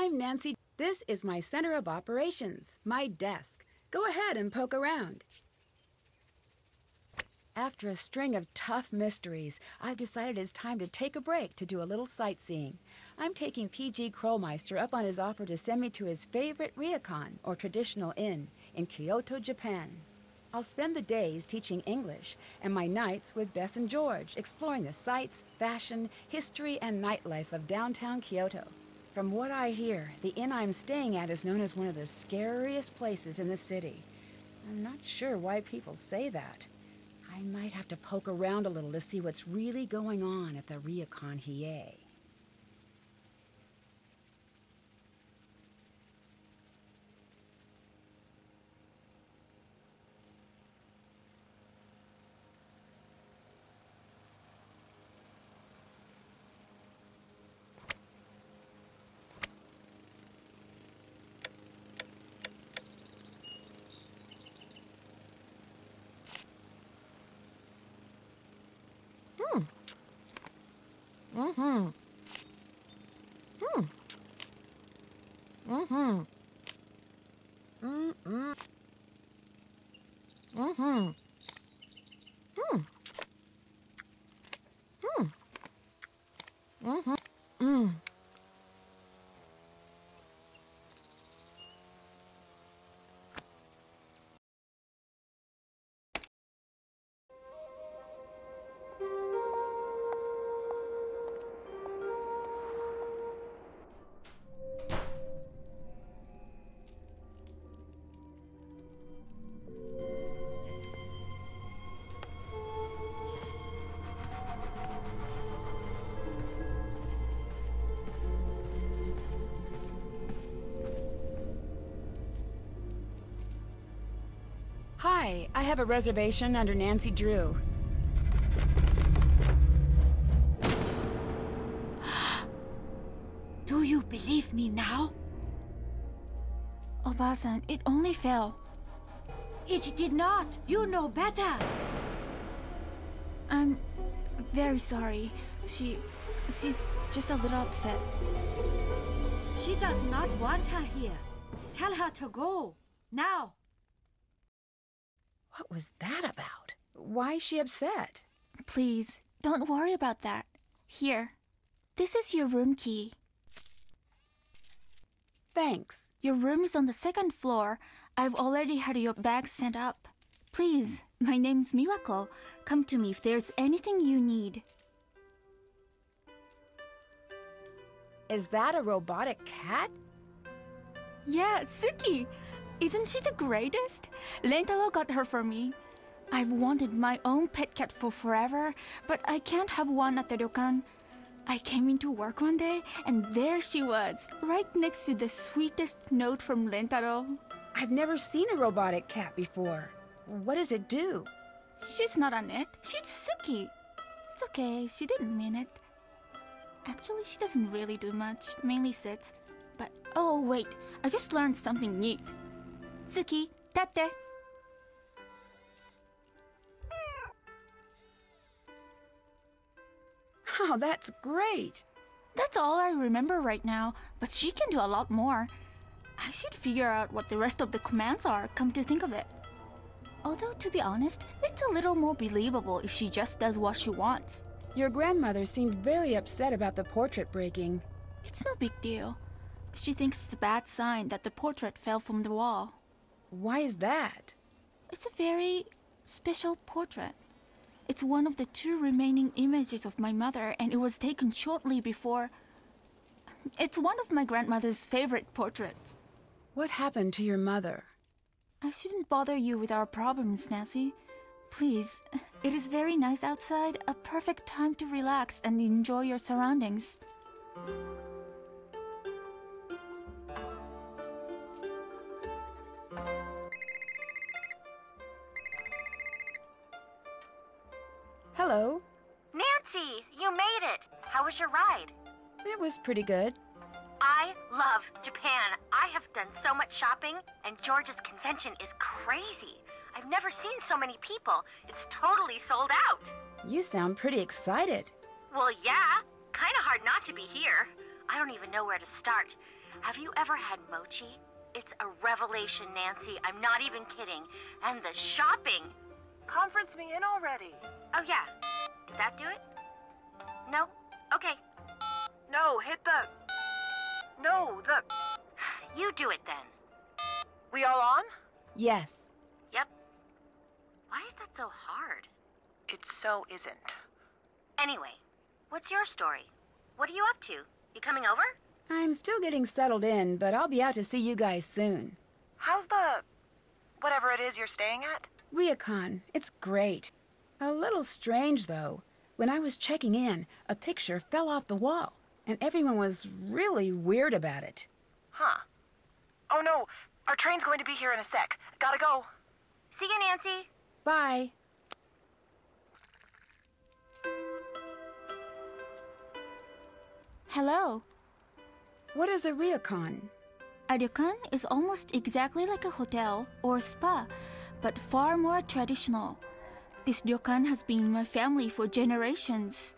I'm Nancy. This is my center of operations, my desk. Go ahead and poke around. After a string of tough mysteries, I've decided it's time to take a break to do a little sightseeing. I'm taking P.G. Krollmeister up on his offer to send me to his favorite ryokan, or traditional inn, in Kyoto, Japan. I'll spend the days teaching English, and my nights with Bess and George, exploring the sights, fashion, history, and nightlife of downtown Kyoto. From what I hear, the inn I'm staying at is known as one of the scariest places in the city. I'm not sure why people say that. I might have to poke around a little to see what's really going on at the ryokan Hiei. Hi, I have a reservation under Nancy Drew. Do you believe me now? Oba-san, it only fell. It did not. You know better. I'm very sorry. She's just a little upset. She does not want her here. Tell her to go. Now. What was that about? Why is she upset? Please, don't worry about that. Here, this is your room key. Thanks. Your room is on the second floor. I've already had your bag sent up. Please, my name's Miwako. Come to me if there's anything you need. Is that a robotic cat? Yeah, Suki! Isn't she the greatest? Lentalo got her for me. I've wanted my own pet cat for forever, but I can't have one at the ryokan. I came into work one day, and there she was, right next to the sweetest note from Lentaro. I've never seen a robotic cat before. What does it do? She's not on it. She's Suki. It's okay, she didn't mean it. Actually, she doesn't really do much, mainly sits. But, oh wait, I just learned something neat. Suki, tate. Oh, that's great. That's all I remember right now, but she can do a lot more. I should figure out what the rest of the commands are, come to think of it. Although, to be honest, it's a little more believable if she just does what she wants. Your grandmother seemed very upset about the portrait breaking. It's no big deal. She thinks it's a bad sign that the portrait fell from the wall. Why is that? It's a very special portrait. It's one of the 2 remaining images of my mother, and it was taken shortly before. It's one of my grandmother's favorite portraits. What happened to your mother? I shouldn't bother you with our problems, Nancy. Please, it is very nice outside, a perfect time to relax and enjoy your surroundings. Hello. Nancy, you made it. How was your ride? It was pretty good. I love Japan. I have done so much shopping, and George's convention is crazy. I've never seen so many people. It's totally sold out. You sound pretty excited. Well, yeah. Kind of hard not to be here. I don't even know where to start. Have you ever had mochi? It's a revelation, Nancy. I'm not even kidding. And the shopping. Conference me in already. Oh, yeah. Did that do it? No? Okay. No, hit the... No, the... You do it then. We all on? Yes. Yep. Why is that so hard? It so isn't. Anyway, what's your story? What are you up to? You coming over? I'm still getting settled in, but I'll be out to see you guys soon. How's the... whatever it is you're staying at? Ryokan, it's great. A little strange, though. When I was checking in, a picture fell off the wall, and everyone was really weird about it. Huh. Oh no, our train's going to be here in a sec. Gotta go. See you, Nancy. Bye. Hello. What is a ryokan? A ryokan is almost exactly like a hotel or spa, but far more traditional. This ryokan has been in my family for generations,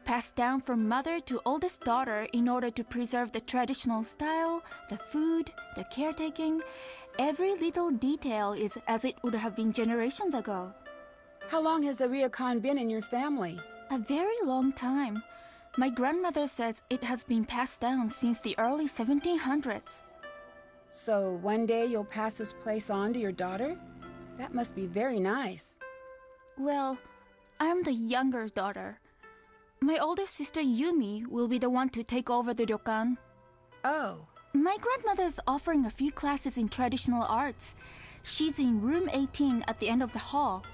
passed down from mother to oldest daughter in order to preserve the traditional style, the food, the caretaking. Every little detail is as it would have been generations ago. How long has the ryokan been in your family? A very long time. My grandmother says it has been passed down since the early 1700s. So one day you'll pass this place on to your daughter? That must be very nice. Well, I'm the younger daughter. My older sister Yumi will be the one to take over the ryokan. Oh. My grandmother's offering a few classes in traditional arts. She's in room 18 at the end of the hall.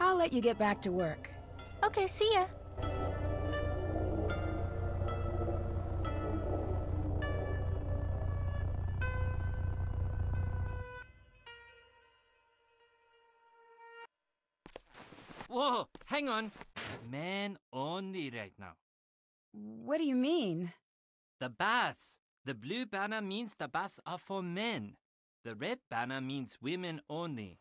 I'll let you get back to work. Okay, see ya. Whoa, hang on. Men only right now. What do you mean? The baths. The blue banner means the baths are for men. The red banner means women only.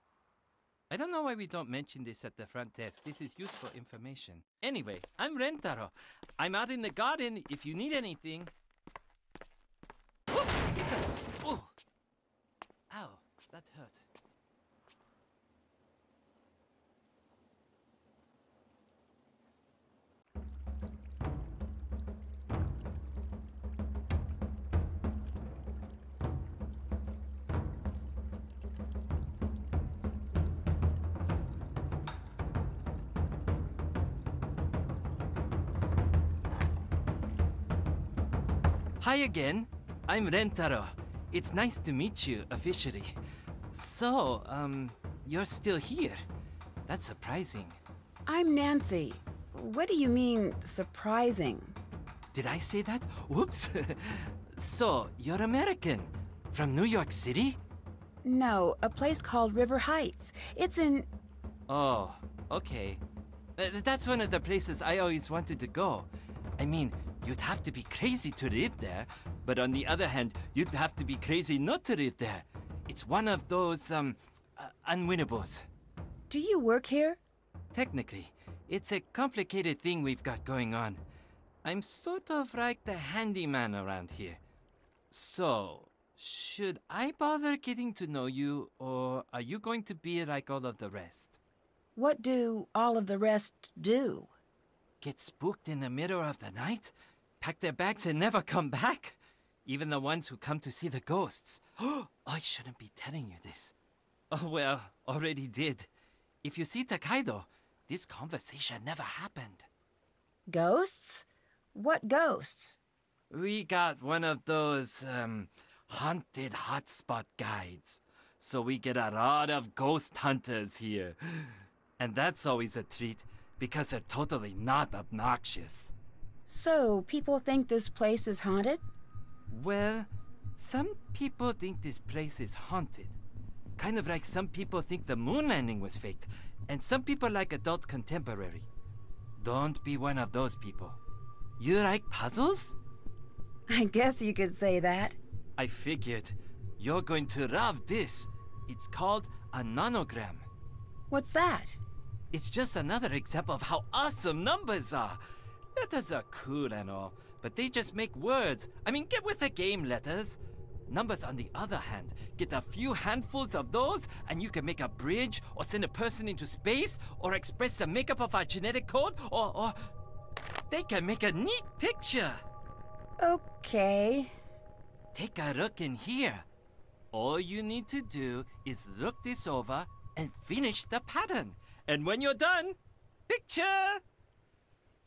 I don't know why we don't mention this at the front desk. This is useful information. Anyway, I'm Rentaro. I'm out in the garden if you need anything. Oops! Oh! Ow, that hurt. Hi again. I'm Rentaro. It's nice to meet you officially. So, you're still here. That's surprising. I'm Nancy. What do you mean, surprising? Did I say that? Whoops. So, you're American. From New York City? No, a place called River Heights. It's in... Oh, okay. That's one of the places I always wanted to go. I mean, you'd have to be crazy to live there, but on the other hand, you'd have to be crazy not to live there. It's one of those, unwinnables. Do you work here? Technically, it's a complicated thing we've got going on. I'm sort of like the handyman around here. So, should I bother getting to know you, or are you going to be like all of the rest? What do all of the rest do? Get spooked in the middle of the night? Pack their bags and never come back? Even the ones who come to see the ghosts. Oh, I shouldn't be telling you this. Oh well, already did. If you see Takaido, this conversation never happened. Ghosts? What ghosts? We got one of those, haunted hotspot guides. So we get a lot of ghost hunters here. And that's always a treat, because they're totally not obnoxious. So, people think this place is haunted? Well, some people think this place is haunted. Kind of like some people think the moon landing was faked, and some people like adult contemporary. Don't be one of those people. You like puzzles? I guess you could say that. I figured. You're going to love this. It's called a nonogram. What's that? It's just another example of how awesome numbers are. Letters are cool and all, but they just make words. I mean, get with the game, letters. Numbers, on the other hand, get a few handfuls of those, and you can make a bridge, or send a person into space, or express the makeup of our genetic code, or they can make a neat picture. Okay. Take a look in here. All you need to do is look this over and finish the pattern. And when you're done, picture!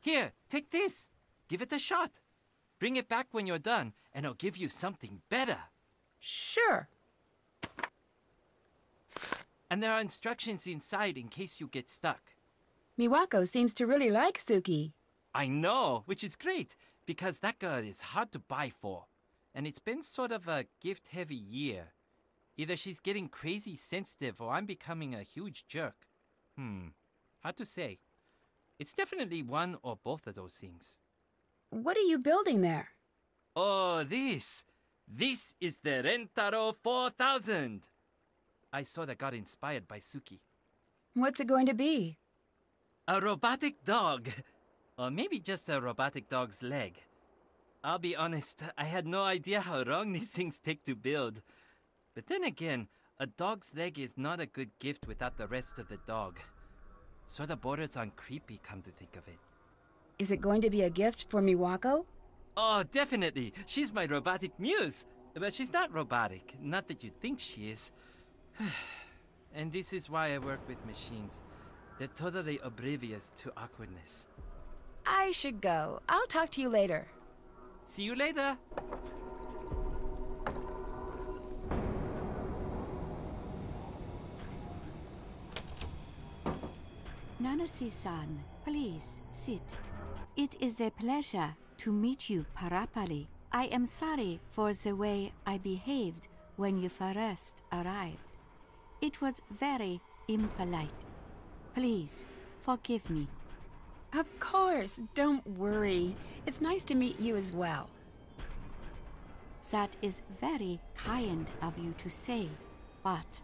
Here, take this. Give it a shot. Bring it back when you're done, and I'll give you something better. Sure. And there are instructions inside in case you get stuck. Miwako seems to really like Suki. I know, which is great, because that girl is hard to buy for. And it's been sort of a gift-heavy year. Either she's getting crazy sensitive or I'm becoming a huge jerk. Hard to say. It's definitely one or both of those things. What are you building there? Oh, this. This is the Rentaro 4000. I sort of got inspired by Suki. What's it going to be? A robotic dog. Or maybe just a robotic dog's leg. I'll be honest, I had no idea how long these things take to build. But then again, a dog's leg is not a good gift without the rest of the dog. Sort of borders on creepy, come to think of it. Is it going to be a gift for Miwako? Oh, definitely. She's my robotic muse. But she's not robotic. Not that you'd think she is. And this is why I work with machines. They're totally oblivious to awkwardness. I should go. I'll talk to you later. See you later. Nanatsu-san, please sit. It is a pleasure to meet you, Parapali. I am sorry for the way I behaved when you first arrived. It was very impolite. Please, forgive me. Of course, don't worry. It's nice to meet you as well. That is very kind of you to say, but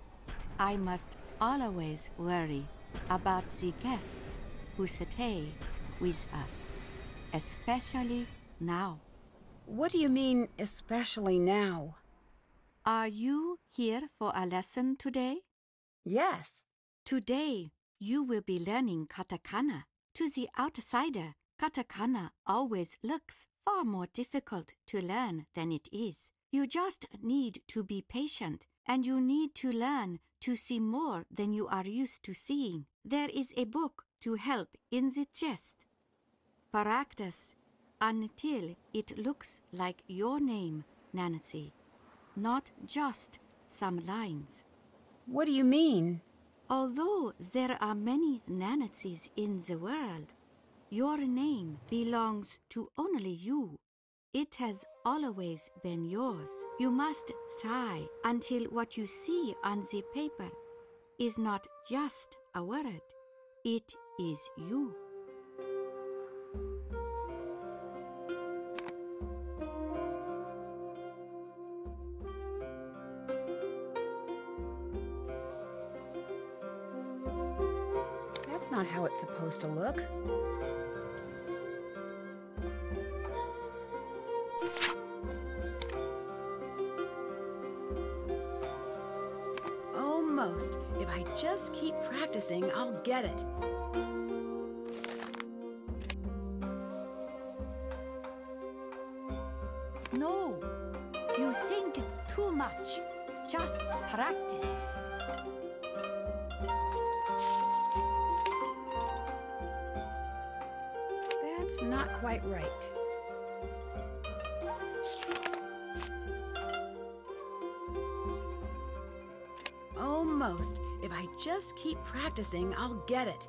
I must always worry about the guests who stay with us, especially now. What do you mean, especially now? Are you here for a lesson today? Yes. Today, you will be learning katakana. To the outsider, katakana always looks far more difficult to learn than it is. You just need to be patient, and you need to learn to see more than you are used to seeing. There is a book to help in the chest. Practice until it looks like your name, Nancy, not just some lines. What do you mean? Although there are many Nanatsies in the world, your name belongs to only you. It has always been yours. You must try until what you see on the paper is not just a word. It is you. That's not how it's supposed to look. Almost. If I just keep practicing, I'll get it. No, you think too much. Just practice. That's not quite right. Almost. If I just keep practicing, I'll get it.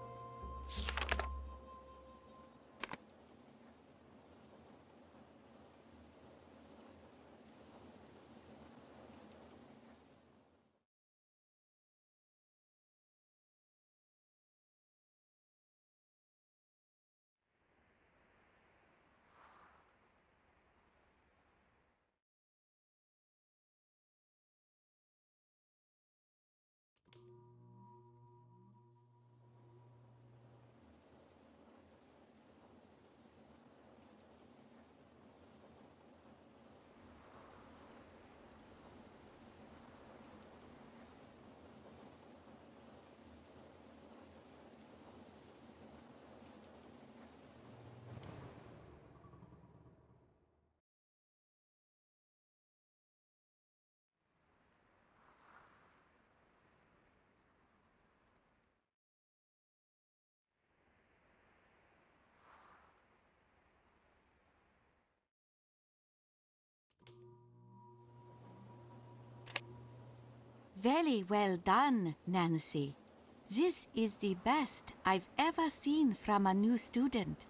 Very well done, Nancy. This is the best I've ever seen from a new student.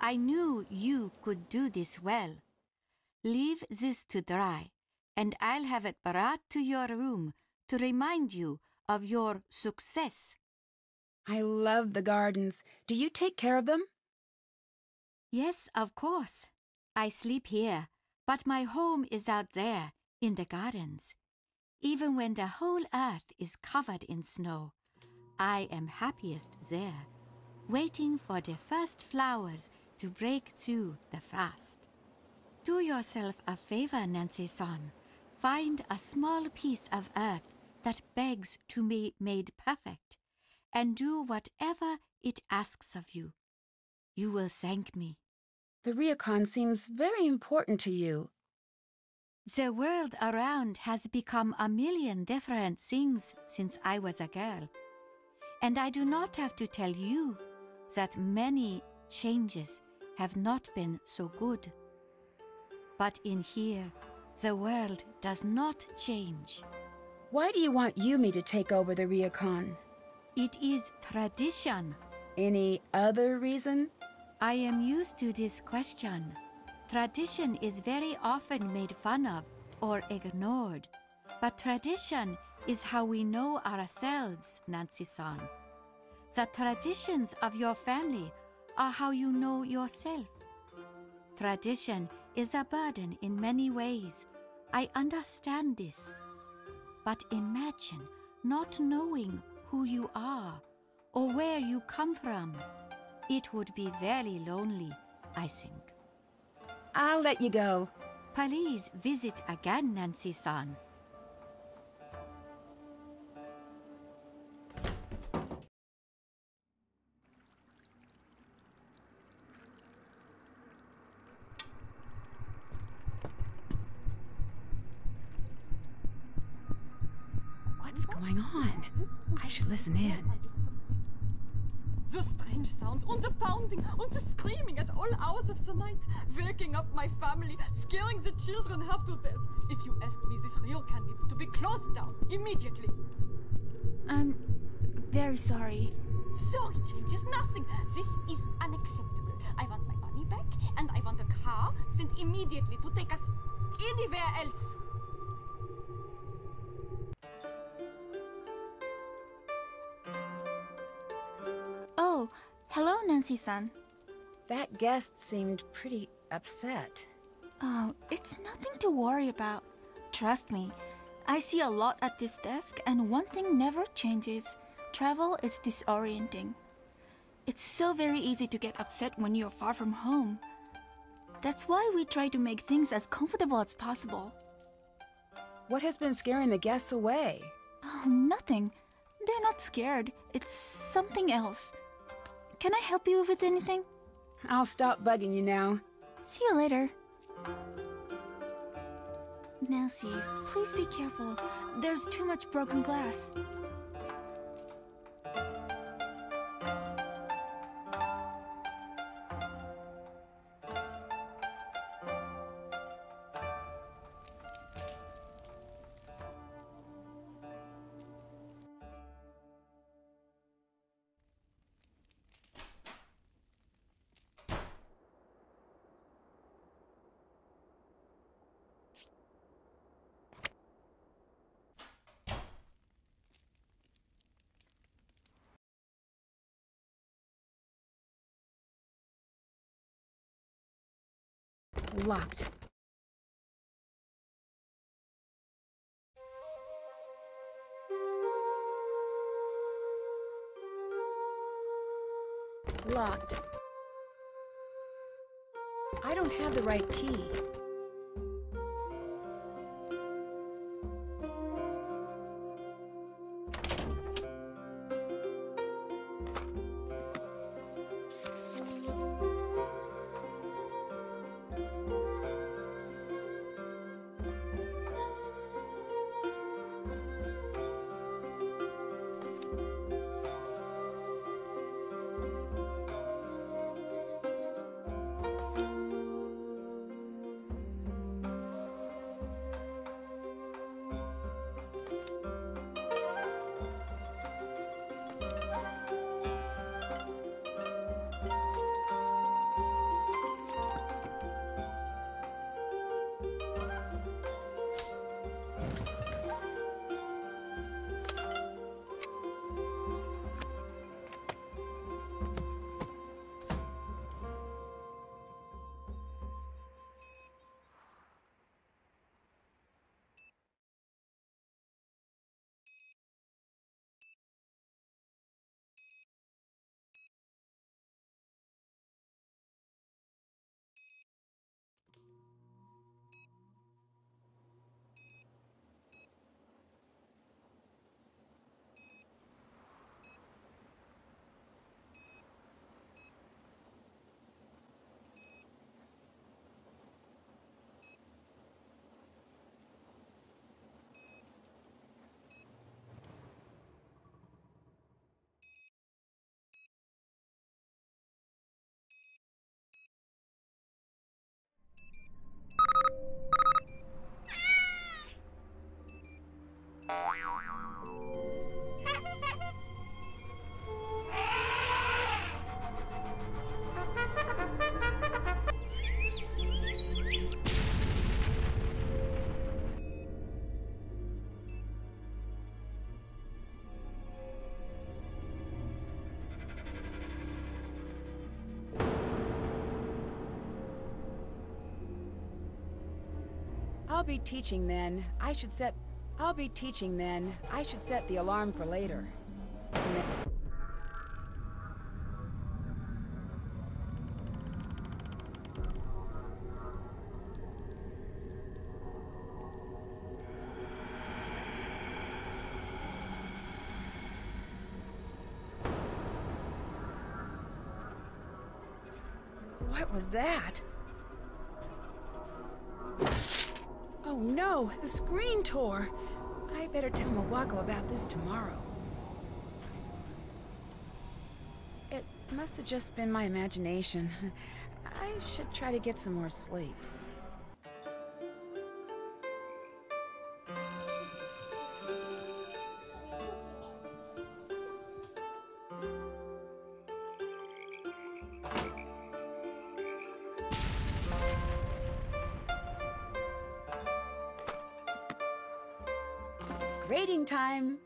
I knew you could do this well. Leave this to dry, and I'll have it brought to your room to remind you of your success. I love the gardens. Do you take care of them? Yes, of course. I sleep here, but my home is out there in the gardens. Even when the whole earth is covered in snow, I am happiest there, waiting for the first flowers to break through the frost. Do yourself a favor, Nancy-san. Find a small piece of earth that begs to be made perfect, and do whatever it asks of you. You will thank me. The ryokan seems very important to you. The world around has become a million different things since I was a girl. And I do not have to tell you that many changes have not been so good. But in here, the world does not change. Why do you want Yumi to take over the ryokan? It is tradition. Any other reason? I am used to this question. Tradition is very often made fun of or ignored. But tradition is how we know ourselves, Nancy-san. The traditions of your family are how you know yourself. Tradition is a burden in many ways. I understand this. But imagine not knowing who you are or where you come from. It would be very lonely, I think. I'll let you go. Please visit again, Nancy-san. What's going on? I should listen in. The strange sounds, and the pounding, and the screaming at all hours of the night, waking up my family, scaring the children half to death. If you ask me, this ryokan needs to be closed down immediately. I'm very sorry. Sorry changes nothing. This is unacceptable. I want my money back, and I want a car sent immediately to take us anywhere else. Oh, hello, Nancy-san. That guest seemed pretty upset. Oh, it's nothing to worry about. Trust me, I see a lot at this desk, and one thing never changes. Travel is disorienting. It's so very easy to get upset when you're far from home. That's why we try to make things as comfortable as possible. What has been scaring the guests away? Oh, nothing. They're not scared. It's something else. Can I help you with anything? I'll stop bugging you now. See you later. Nancy, please be careful. There's too much broken glass. Locked. Locked. I don't have the right key. I'll be teaching then. I should set the alarm for later. And then... What was that? Oh no, the screen tore. I better tell Mawako about this tomorrow. It must have just been my imagination. I should try to get some more sleep. Grading time!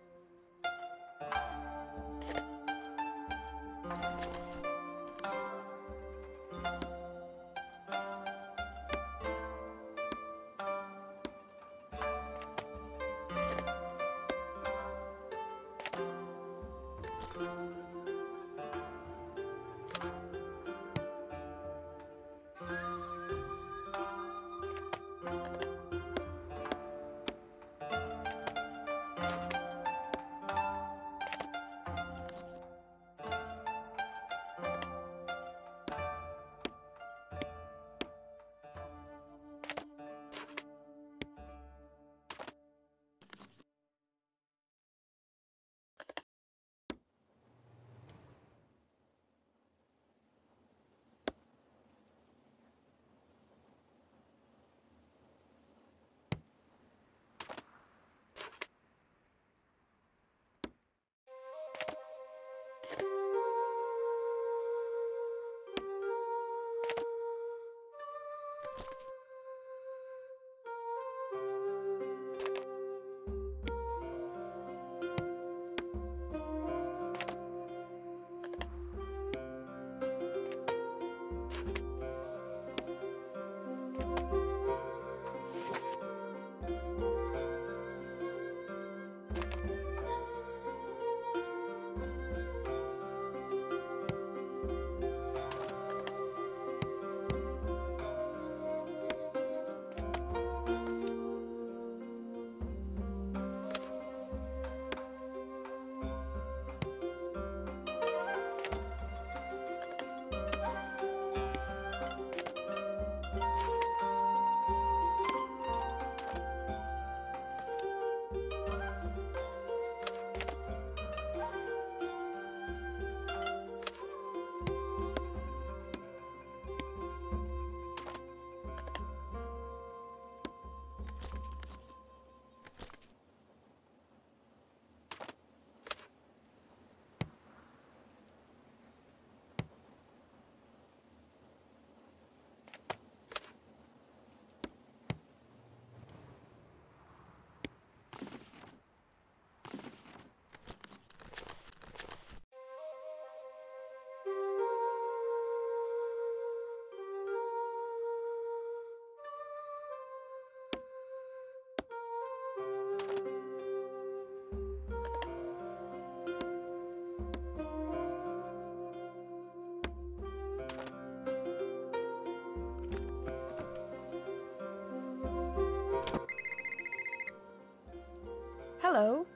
Hello.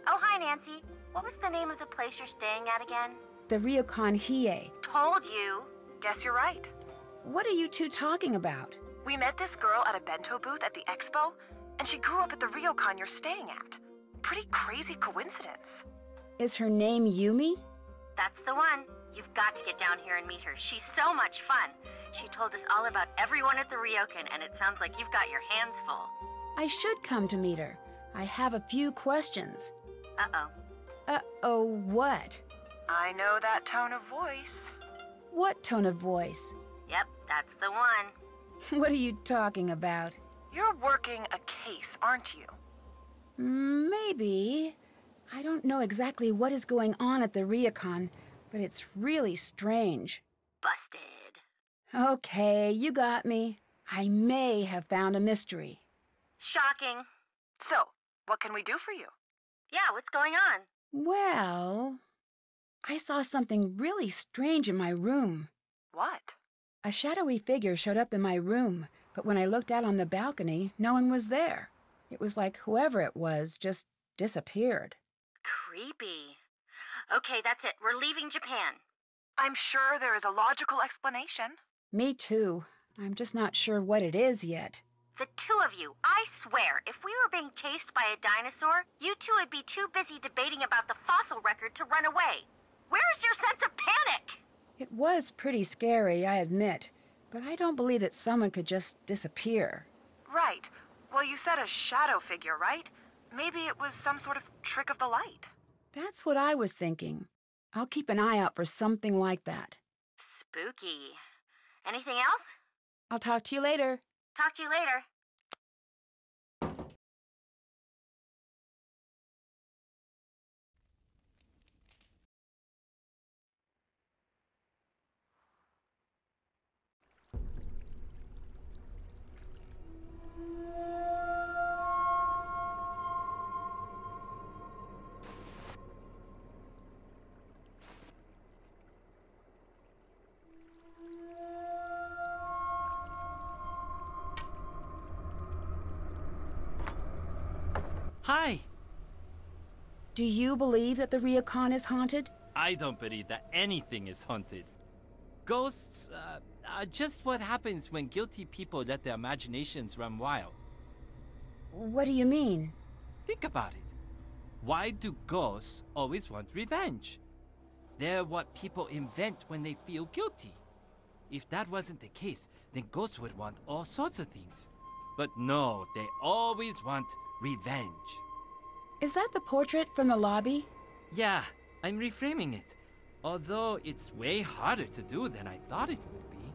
Oh, hi, Nancy. What was the name of the place you're staying at again? The Ryokan Hiei. Told you. Guess you're right. What are you two talking about? We met this girl at a bento booth at the expo, and she grew up at the ryokan you're staying at. Pretty crazy coincidence. Is her name Yumi? That's the one. You've got to get down here and meet her. She's so much fun. She told us all about everyone at the ryokan, and it sounds like you've got your hands full. I should come to meet her. I have a few questions. Uh-oh. Uh-oh what? I know that tone of voice. What tone of voice? Yep, that's the one. What are you talking about? You're working a case, aren't you? Maybe. I don't know exactly what is going on at the ryokan, but it's really strange. Busted. Okay, you got me. I may have found a mystery. Shocking. So, what can we do for you? Yeah, what's going on? Well, I saw something really strange in my room. What? A shadowy figure showed up in my room, but when I looked out on the balcony, no one was there. It was like whoever it was just disappeared. Creepy. Okay, that's it. We're leaving Japan. I'm sure there is a logical explanation. Me too. I'm just not sure what it is yet. The two of you, I swear, if we were being chased by a dinosaur, you two would be too busy debating about the fossil record to run away. Where's your sense of panic? It was pretty scary, I admit, but I don't believe that someone could just disappear. Right. Well, you said a shadow figure, right? Maybe it was some sort of trick of the light. That's what I was thinking. I'll keep an eye out for something like that. Spooky. Anything else? I'll talk to you later. Talk to you later. Hi! Do you believe that the ryokan is haunted? I don't believe that anything is haunted. Ghosts are just what happens when guilty people let their imaginations run wild. What do you mean? Think about it. Why do ghosts always want revenge? They're what people invent when they feel guilty. If that wasn't the case, then ghosts would want all sorts of things. But no, they always want revenge. Is that the portrait from the lobby? Yeah, I'm reframing it. Although it's way harder to do than I thought it would be.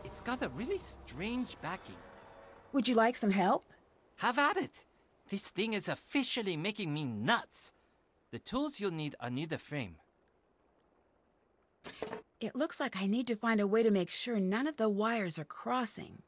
It's got a really strange backing. Would you like some help? Have at it! This thing is officially making me nuts. The tools you'll need are near the frame. It looks like I need to find a way to make sure none of the wires are crossing.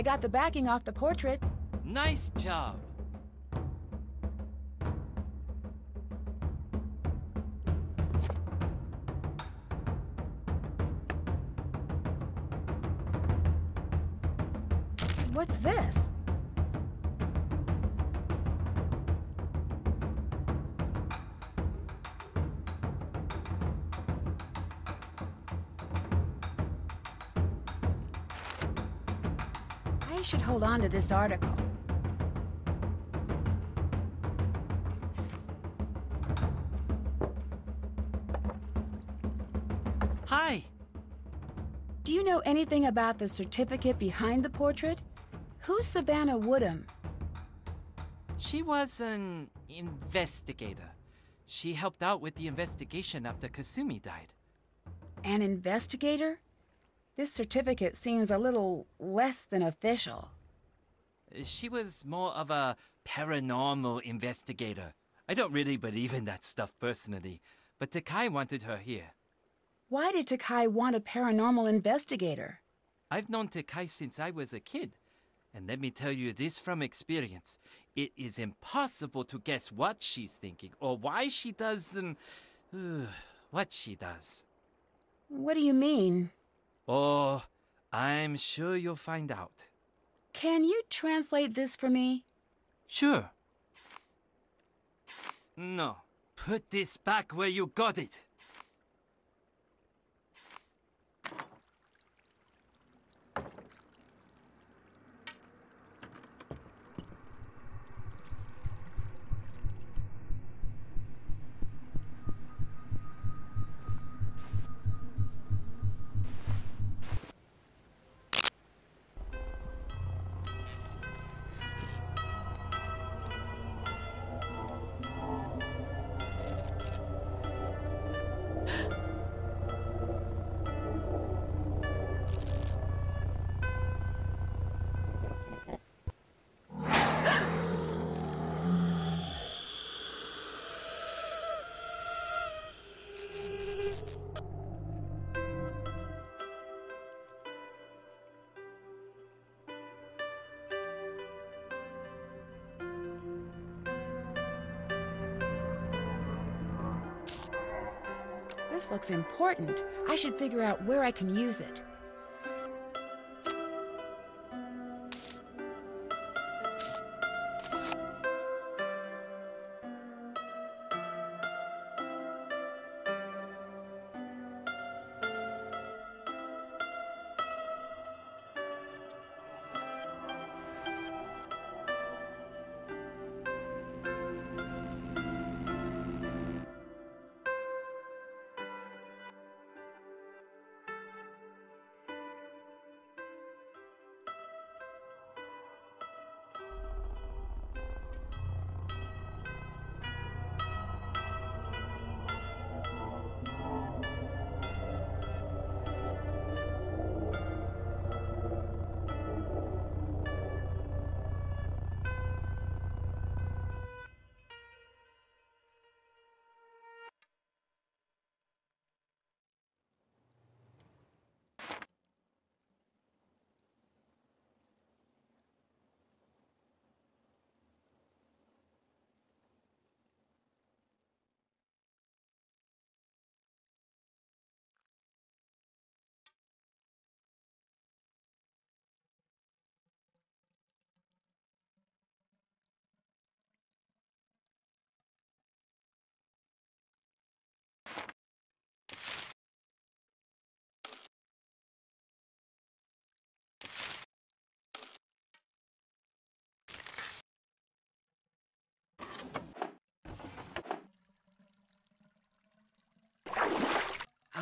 I got the backing off the portrait. Nice job. What's this? I should hold on to this article. Hi. Do you know anything about the certificate behind the portrait? Who's Savannah Woodham? She was an investigator. She helped out with the investigation after Kasumi died. An investigator? This certificate seems a little less than official. She was more of a paranormal investigator. I don't really believe in that stuff personally, but Takai wanted her here. Why did Takai want a paranormal investigator? I've known Takai since I was a kid. And let me tell you this from experience. It is impossible to guess what she's thinking or why she does what she does. What do you mean? Oh, I'm sure you'll find out. Can you translate this for me? Sure. No. Put this back where you got it. This looks important. I should figure out where I can use it.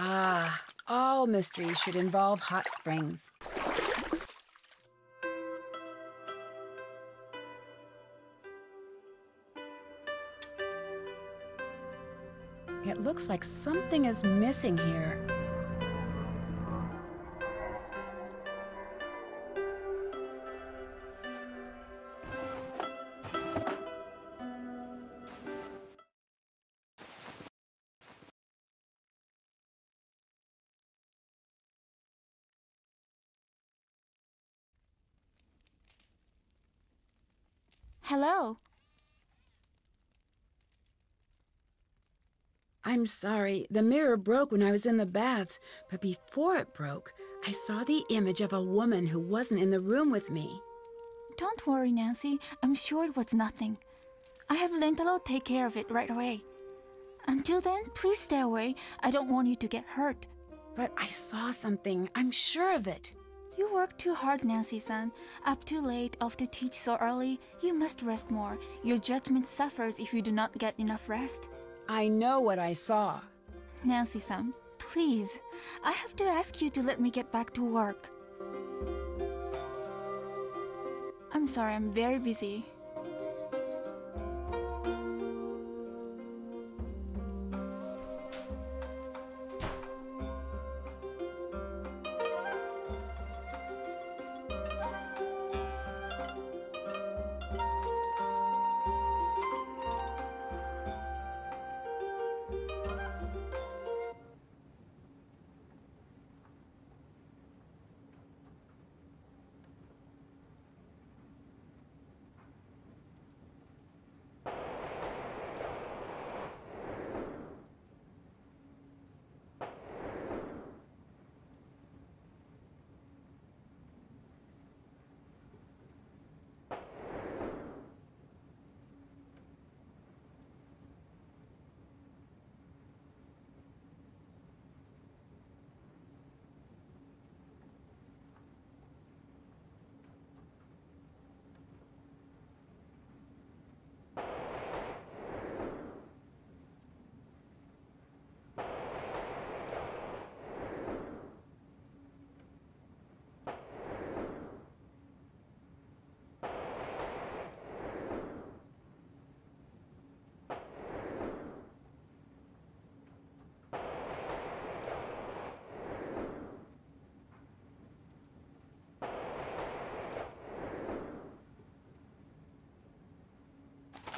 Ah, all mysteries should involve hot springs. It looks like something is missing here. Hello. I'm sorry, the mirror broke when I was in the baths, but before it broke, I saw the image of a woman who wasn't in the room with me. Don't worry, Nancy. I'm sure it was nothing. I have Lentalo take care of it right away. Until then, please stay away. I don't want you to get hurt. But I saw something, I'm sure of it. You work too hard, Nancy-san. Up too late, off to teach so early. You must rest more. Your judgment suffers if you do not get enough rest. I know what I saw. Nancy-san, please. I have to ask you to let me get back to work. I'm sorry, I'm very busy.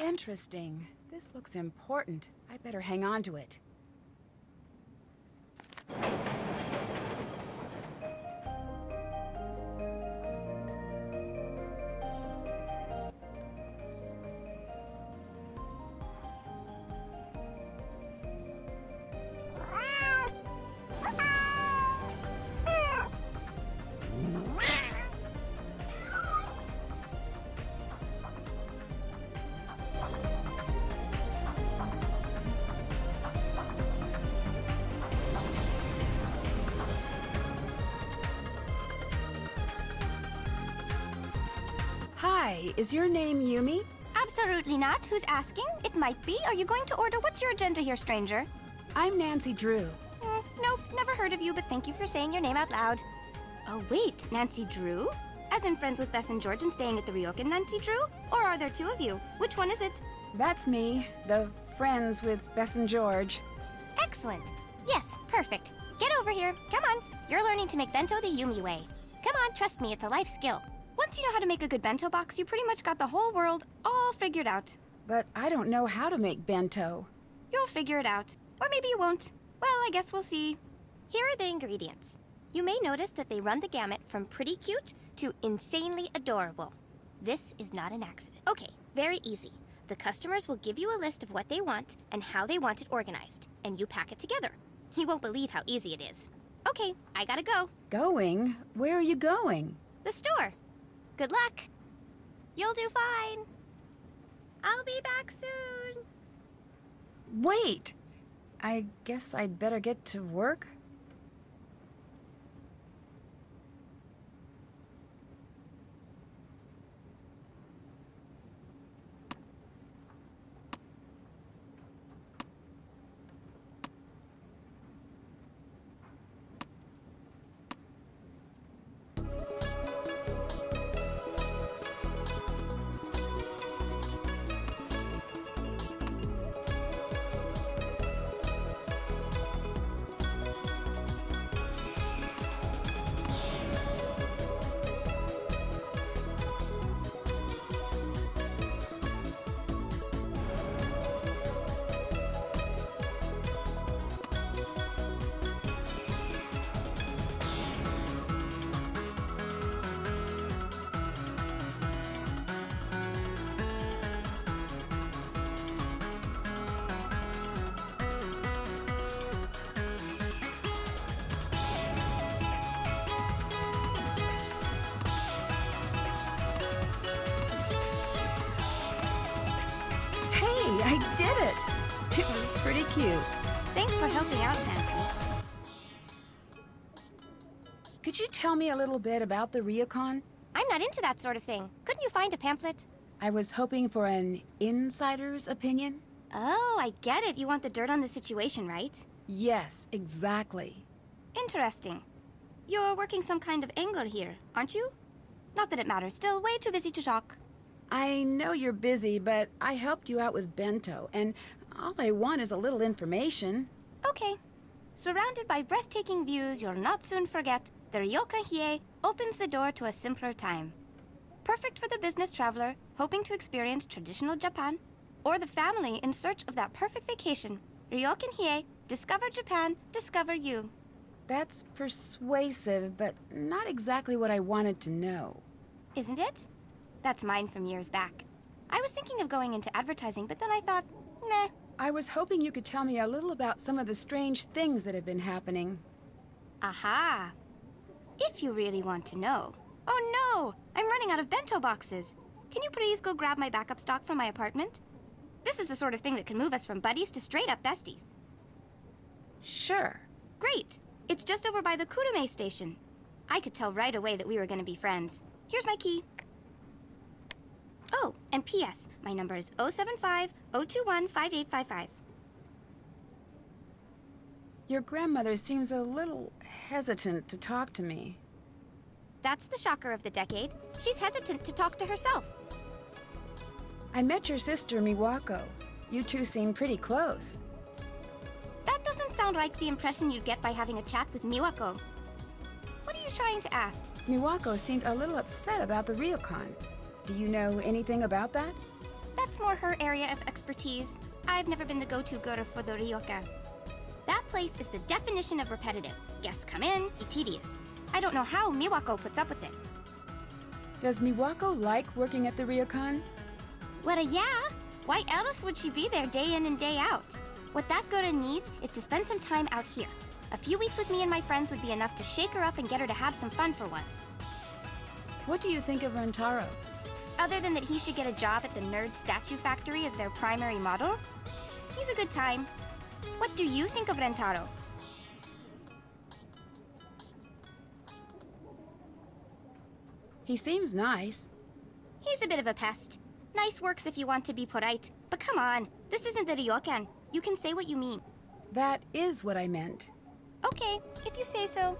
Interesting. This looks important. I better hang on to it. Hi, is your name Yumi? Absolutely not. Who's asking? It might be. Are you going to order? What's your agenda here, stranger? I'm Nancy Drew. Nope, never heard of you, but thank you for saying your name out loud. Oh, wait, Nancy Drew? As in friends with Bess and George and staying at the Ryokan Nancy Drew? Or are there two of you? Which one is it? That's me, the friends with Bess and George. Excellent. Yes, perfect. Get over here. Come on. You're learning to make bento the Yumi way. Come on, trust me, it's a life skill. Once you know how to make a good bento box, you pretty much got the whole world all figured out. But I don't know how to make bento. You'll figure it out. Or maybe you won't. Well, I guess we'll see. Here are the ingredients. You may notice that they run the gamut from pretty cute to insanely adorable. This is not an accident. Okay, very easy. The customers will give you a list of what they want and how they want it organized, and you pack it together. You won't believe how easy it is. Okay, I gotta go. Going? Where are you going? The store. Good luck. You'll do fine. I'll be back soon. Wait! I guess I'd better get to work? I did it! It was pretty cute. Thanks for helping out, Nancy. Could you tell me a little bit about the ryokan? I'm not into that sort of thing. Couldn't you find a pamphlet? I was hoping for an insider's opinion. Oh, I get it. You want the dirt on the situation, right? Yes, exactly. Interesting. You're working some kind of angle here, aren't you? Not that it matters. Still, way too busy to talk. I know you're busy, but I helped you out with bento, and all I want is a little information. Okay. Surrounded by breathtaking views you'll not soon forget, the Ryokan Hiei opens the door to a simpler time. Perfect for the business traveler hoping to experience traditional Japan, or the family in search of that perfect vacation. Ryokan Hiei, discover Japan, discover you. That's persuasive, but not exactly what I wanted to know. Isn't it? That's mine from years back. I was thinking of going into advertising, but then I thought, nah. I was hoping you could tell me a little about some of the strange things that have been happening. Aha! If you really want to know. Oh no! I'm running out of bento boxes. Can you please go grab my backup stock from my apartment? This is the sort of thing that can move us from buddies to straight-up besties. Sure. Great! It's just over by the Kurume station. I could tell right away that we were going to be friends. Here's my key. Oh, and P.S. My number is 075-021-5855. Your grandmother seems a little hesitant to talk to me. That's the shocker of the decade. She's hesitant to talk to herself. I met your sister, Miwako. You two seem pretty close. That doesn't sound like the impression you'd get by having a chat with Miwako. What are you trying to ask? Miwako seemed a little upset about the ryokan. Do you know anything about that? That's more her area of expertise. I've never been the go-to girl for the ryokan. That place is the definition of repetitive. Guests come in, be tedious. I don't know how Miwako puts up with it. Does Miwako like working at the ryokan? Well, yeah. Why else would she be there day in and day out? What that girl needs is to spend some time out here. A few weeks with me and my friends would be enough to shake her up and get her to have some fun for once. What do you think of Rentaro? Other than that he should get a job at the Nerd Statue Factory as their primary model, he's a good time. What do you think of Rentaro? He seems nice. He's a bit of a pest. Nice works if you want to be polite, but come on, this isn't the ryokan. You can say what you mean. That is what I meant. Okay, if you say so.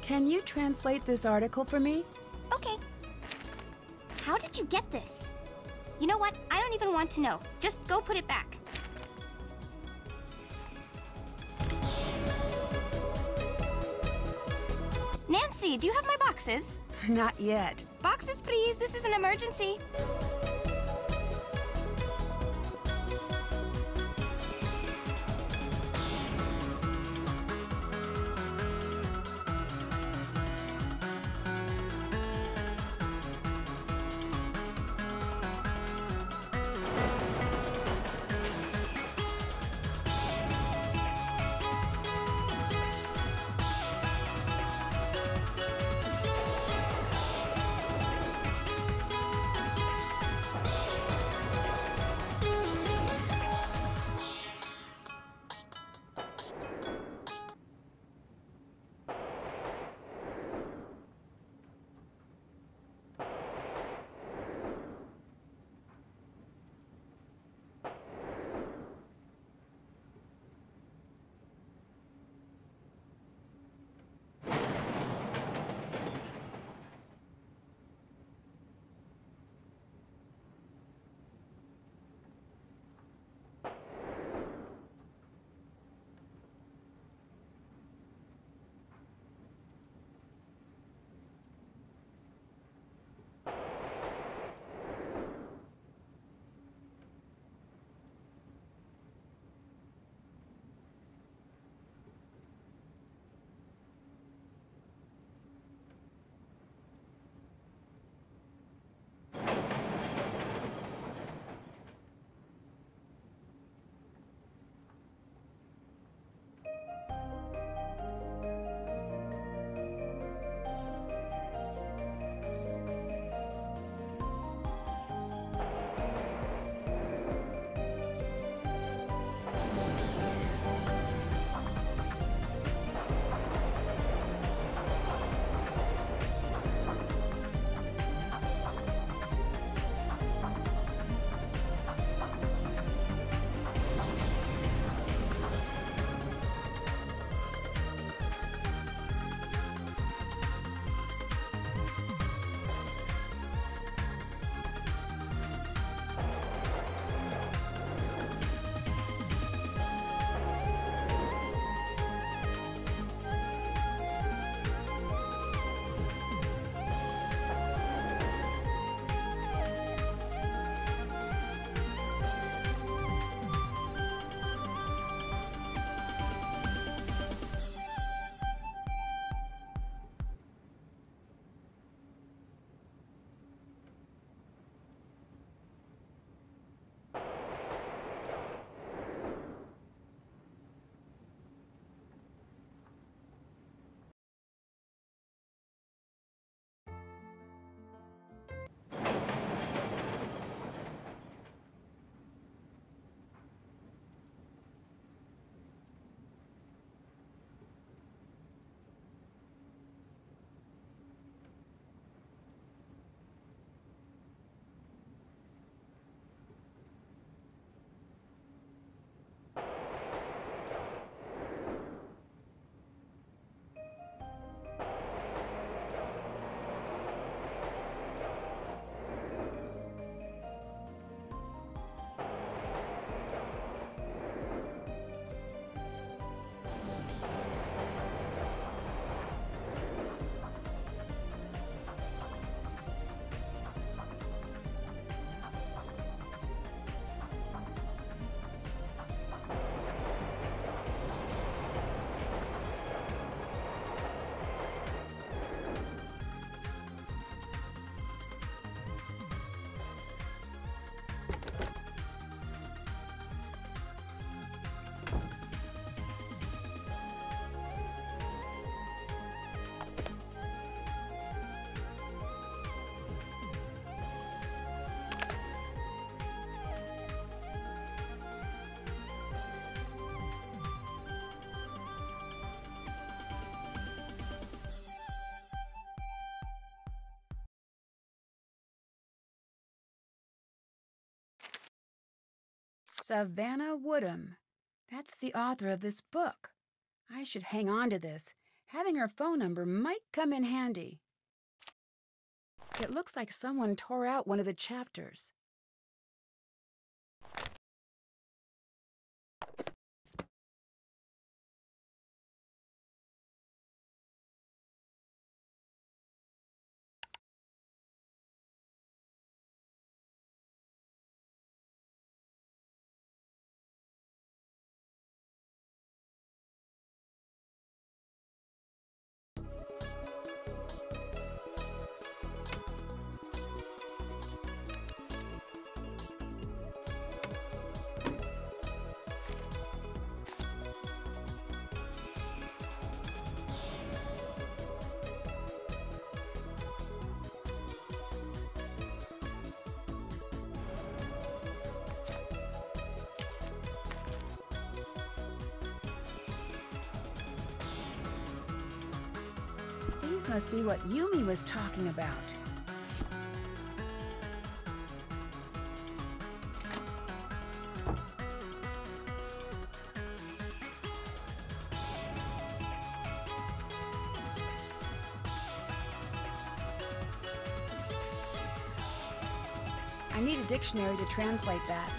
Can you translate this article for me? Okay. How did you get this? You know what? I don't even want to know. Just go put it back. Nancy, do you have my boxes? Not yet. Boxes, please. This is an emergency. Savannah Woodham. That's the author of this book. I should hang on to this. Having her phone number might come in handy. It looks like someone tore out one of the chapters. These must be what Yumi was talking about. I need a dictionary to translate that.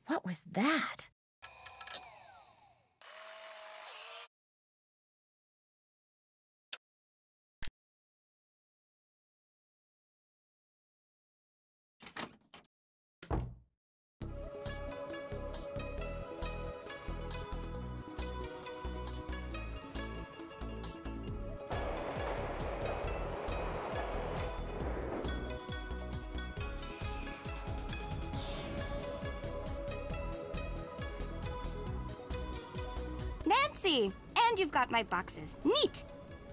What was that? Nancy! And you've got my boxes. Neat!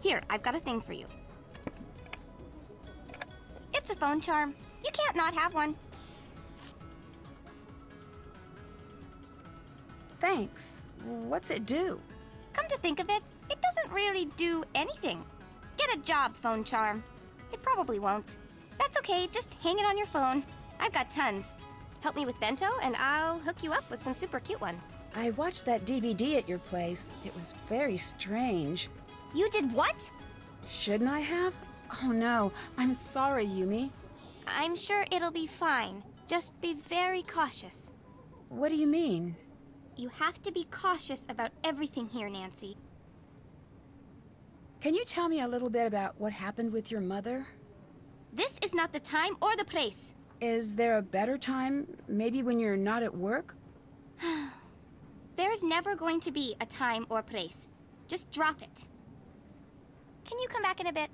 Here, I've got a thing for you. It's a phone charm. You can't not have one. Thanks. What's it do? Come to think of it, it doesn't really do anything. Get a job, phone charm. It probably won't. That's okay, just hang it on your phone. I've got tons. Help me with bento, and I'll hook you up with some super cute ones. I watched that DVD at your place. It was very strange. You did what? Shouldn't I have? Oh no, I'm sorry, Yumi. I'm sure it'll be fine. Just be very cautious. What do you mean? You have to be cautious about everything here, Nancy. Can you tell me a little bit about what happened with your mother? This is not the time or the place. Is there a better time? Maybe when you're not at work? There's never going to be a time or place. Just drop it. Can you come back in a bit?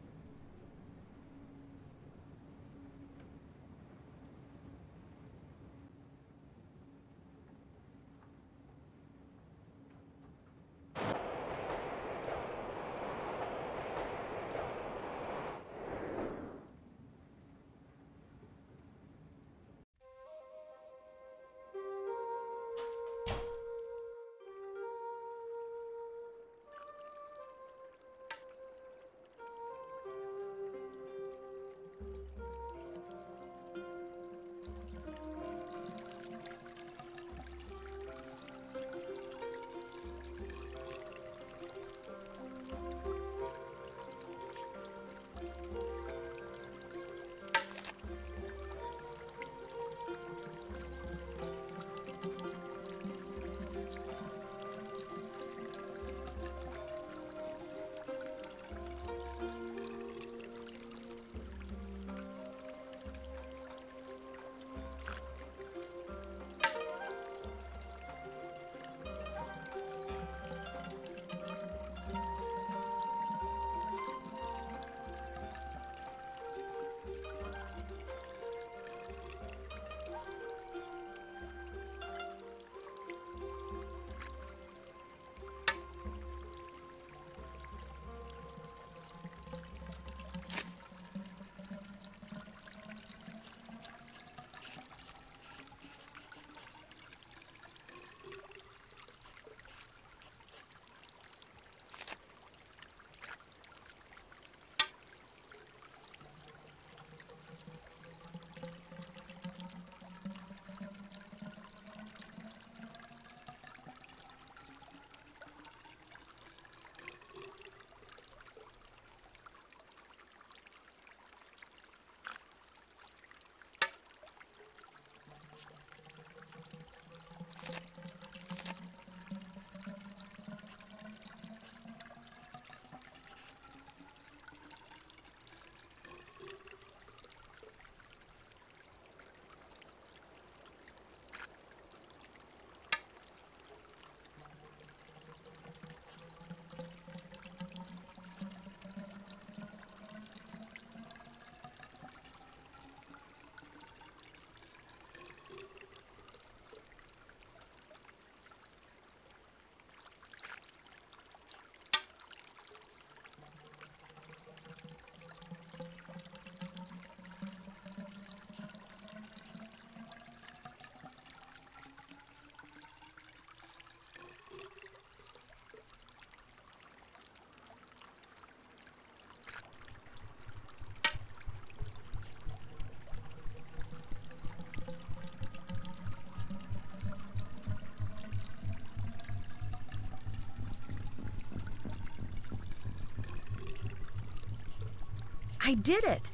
I did it!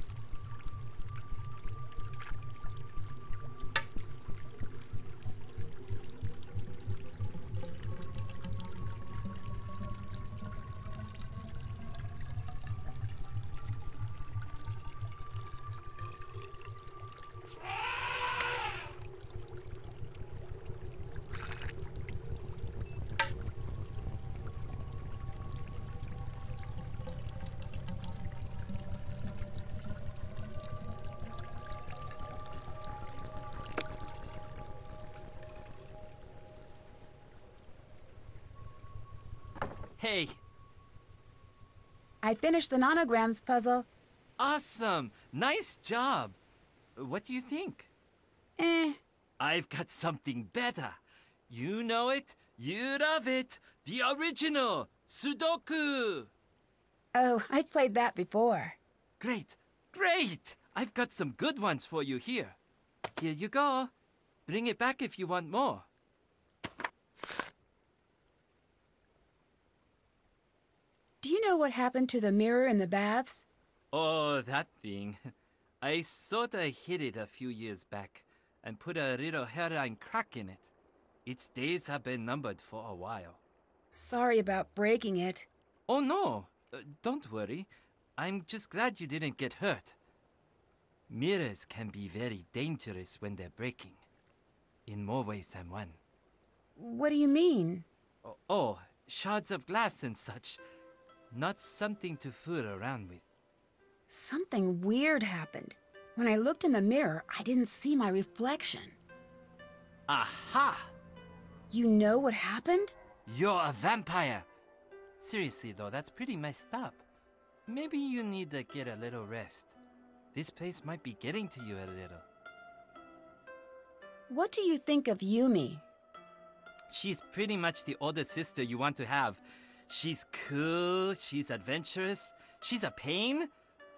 Hey, I finished the nonograms puzzle. awesome! Nice job! What do you think? Eh. I've got something better. You know it, you love it. The original sudoku! Oh, I've played that before. Great, great! I've got some good ones for you here. Here you go. Bring it back if you want more. Do you know what happened to the mirror in the baths? Oh, that thing. I sorta hid it a few years back and put a little hairline crack in it. Its days have been numbered for a while. Sorry about breaking it. Oh no, don't worry. I'm just glad you didn't get hurt. Mirrors can be very dangerous when they're breaking. In more ways than one. What do you mean? Oh, shards of glass and such. Not something to fool around with. Something weird happened. When I looked in the mirror, I didn't see my reflection. Aha! You know what happened? You're a vampire! Seriously though, that's pretty messed up. Maybe you need to get a little rest. This place might be getting to you a little. What do you think of Yumi? She's pretty much the older sister you want to have. She's cool, she's adventurous, she's a pain,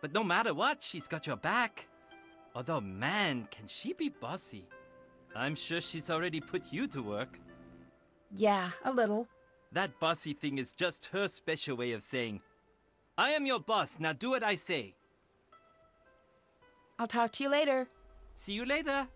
but no matter what, she's got your back. Although, man, can she be bossy. I'm sure she's already put you to work. Yeah, a little. That bossy thing is just her special way of saying, I am your boss, now do what I say. I'll talk to you later. See you later.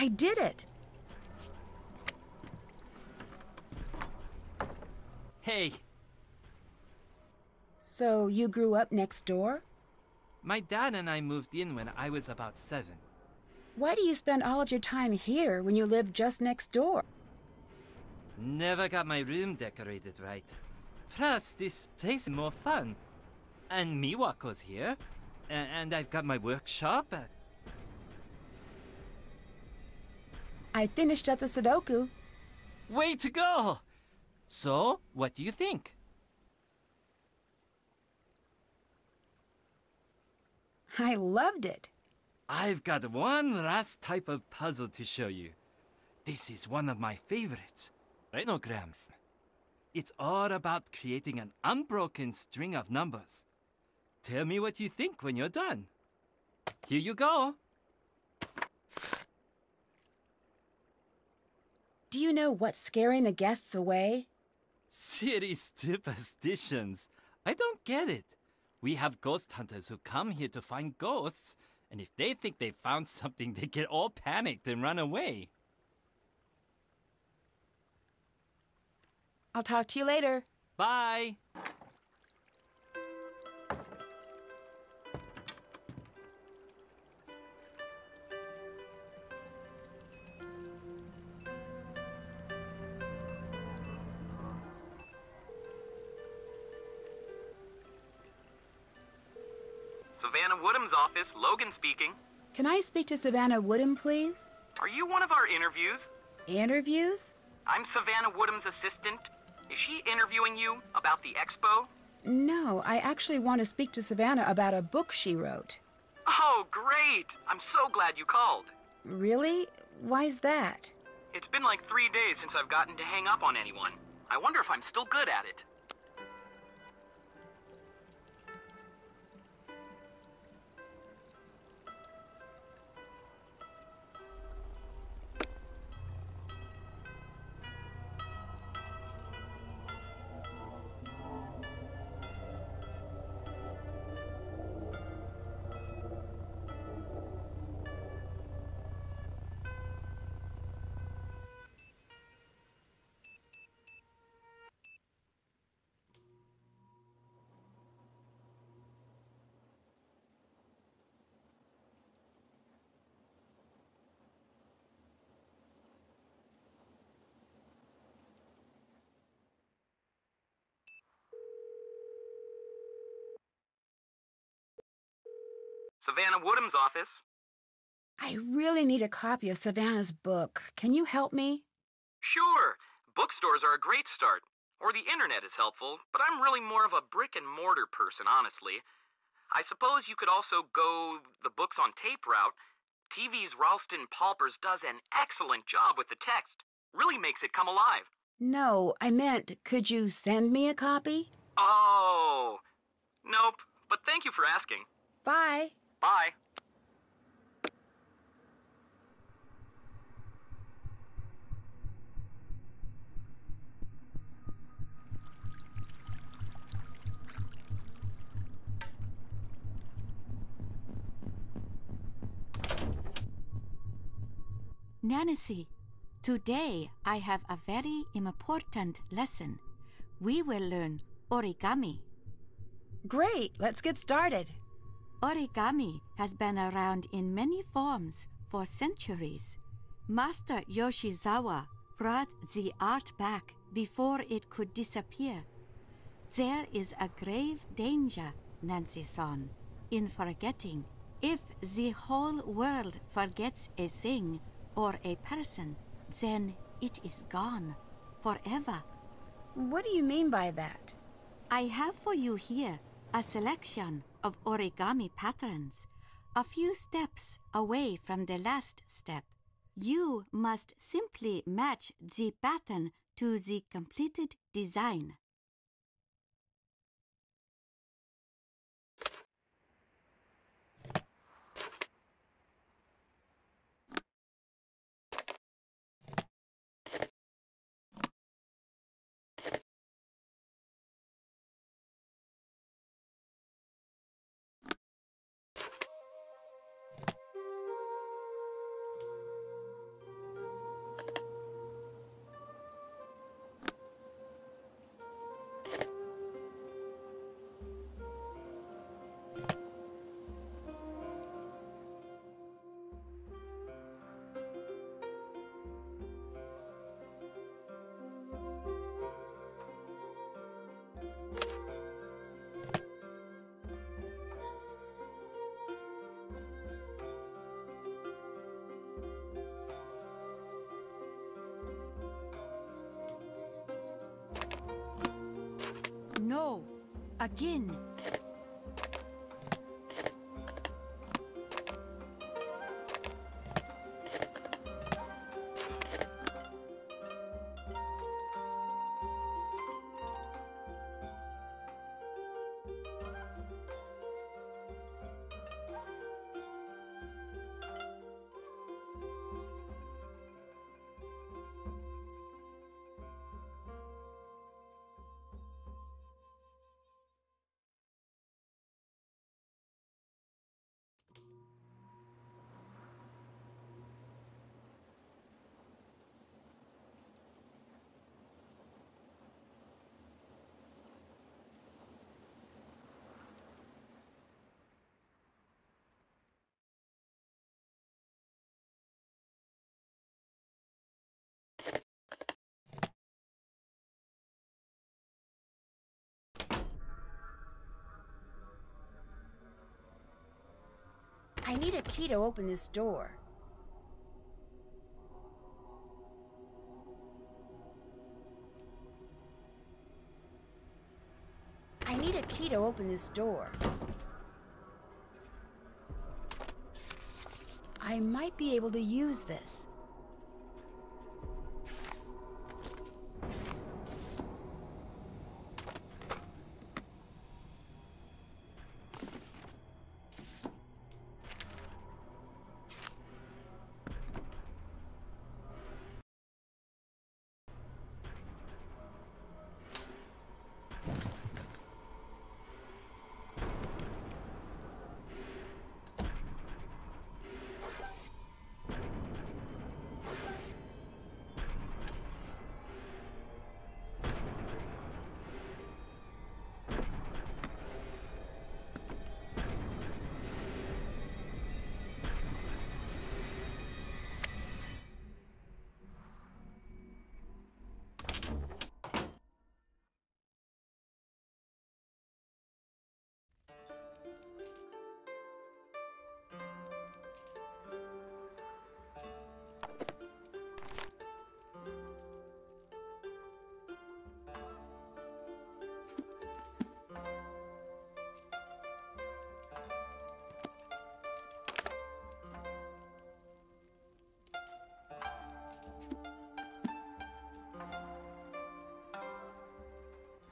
I did it! Hey, So you grew up next door? my dad and I moved in when I was about 7. Why do you spend all of your time here when you live just next door? Never got my room decorated right. Plus, this place is more fun. And Miwako's here. And I've got my workshop. I finished up the sudoku. Way to go! So, what do you think? I loved it. I've got one last type of puzzle to show you. This is one of my favorites. Nonograms. It's all about creating an unbroken string of numbers. Tell me what you think when you're done. Here you go. Do you know what's scaring the guests away? Silly superstitions. I don't get it. We have ghost hunters who come here to find ghosts, and if they think they found something, they get all panicked and run away. I'll talk to you later. Bye. Savannah Woodham's office, Logan speaking. Can I speak to Savannah Woodham, please? Are you one of our interviews? Interviews? I'm Savannah Woodham's assistant. Is she interviewing you about the expo? No, I actually want to speak to Savannah about a book she wrote. Oh, great! I'm so glad you called. Really? Why's that? It's been like 3 days since I've gotten to hang up on anyone. I wonder if I'm still good at it. Savannah Woodham's office. I really need a copy of Savannah's book. Can you help me? Sure. Bookstores are a great start. Or the internet is helpful, but I'm really more of a brick-and-mortar person, honestly. I suppose you could also go the books on tape route. TV's Ralston Palpers does an excellent job with the text. Really makes it come alive. No, I meant, could you send me a copy? Oh. Nope, but thank you for asking. Bye. Bye. Nancy, today I have a very important lesson. We will learn origami. Great, let's get started. Origami has been around in many forms for centuries. Master Yoshizawa brought the art back before it could disappear. There is a grave danger, Nancy-san, in forgetting. If the whole world forgets a thing or a person, then it is gone forever. What do you mean by that? I have for you here a selection of origami patterns, a few steps away from the last step. You must simply match the pattern to the completed design. Again. I need a key to open this door. I need a key to open this door. I might be able to use this.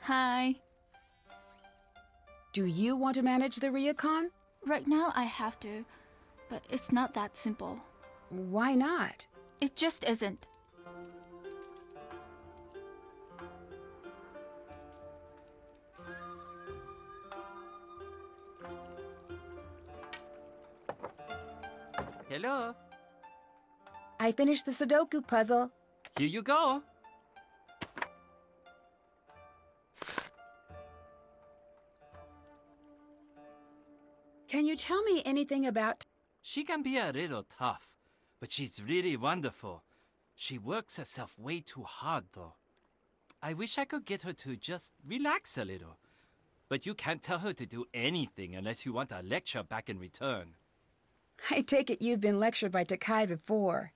Hi. Do you want to manage the Ryokan? Right now I have to, but it's not that simple. Why not? It just isn't. Hello. I finished the Sudoku puzzle. Here you go. Can you tell me anything about... She can be a little tough, but she's really wonderful. She works herself way too hard, though. I wish I could get her to just relax a little. But you can't tell her to do anything unless you want a lecture back in return. I take it you've been lectured by Takai before.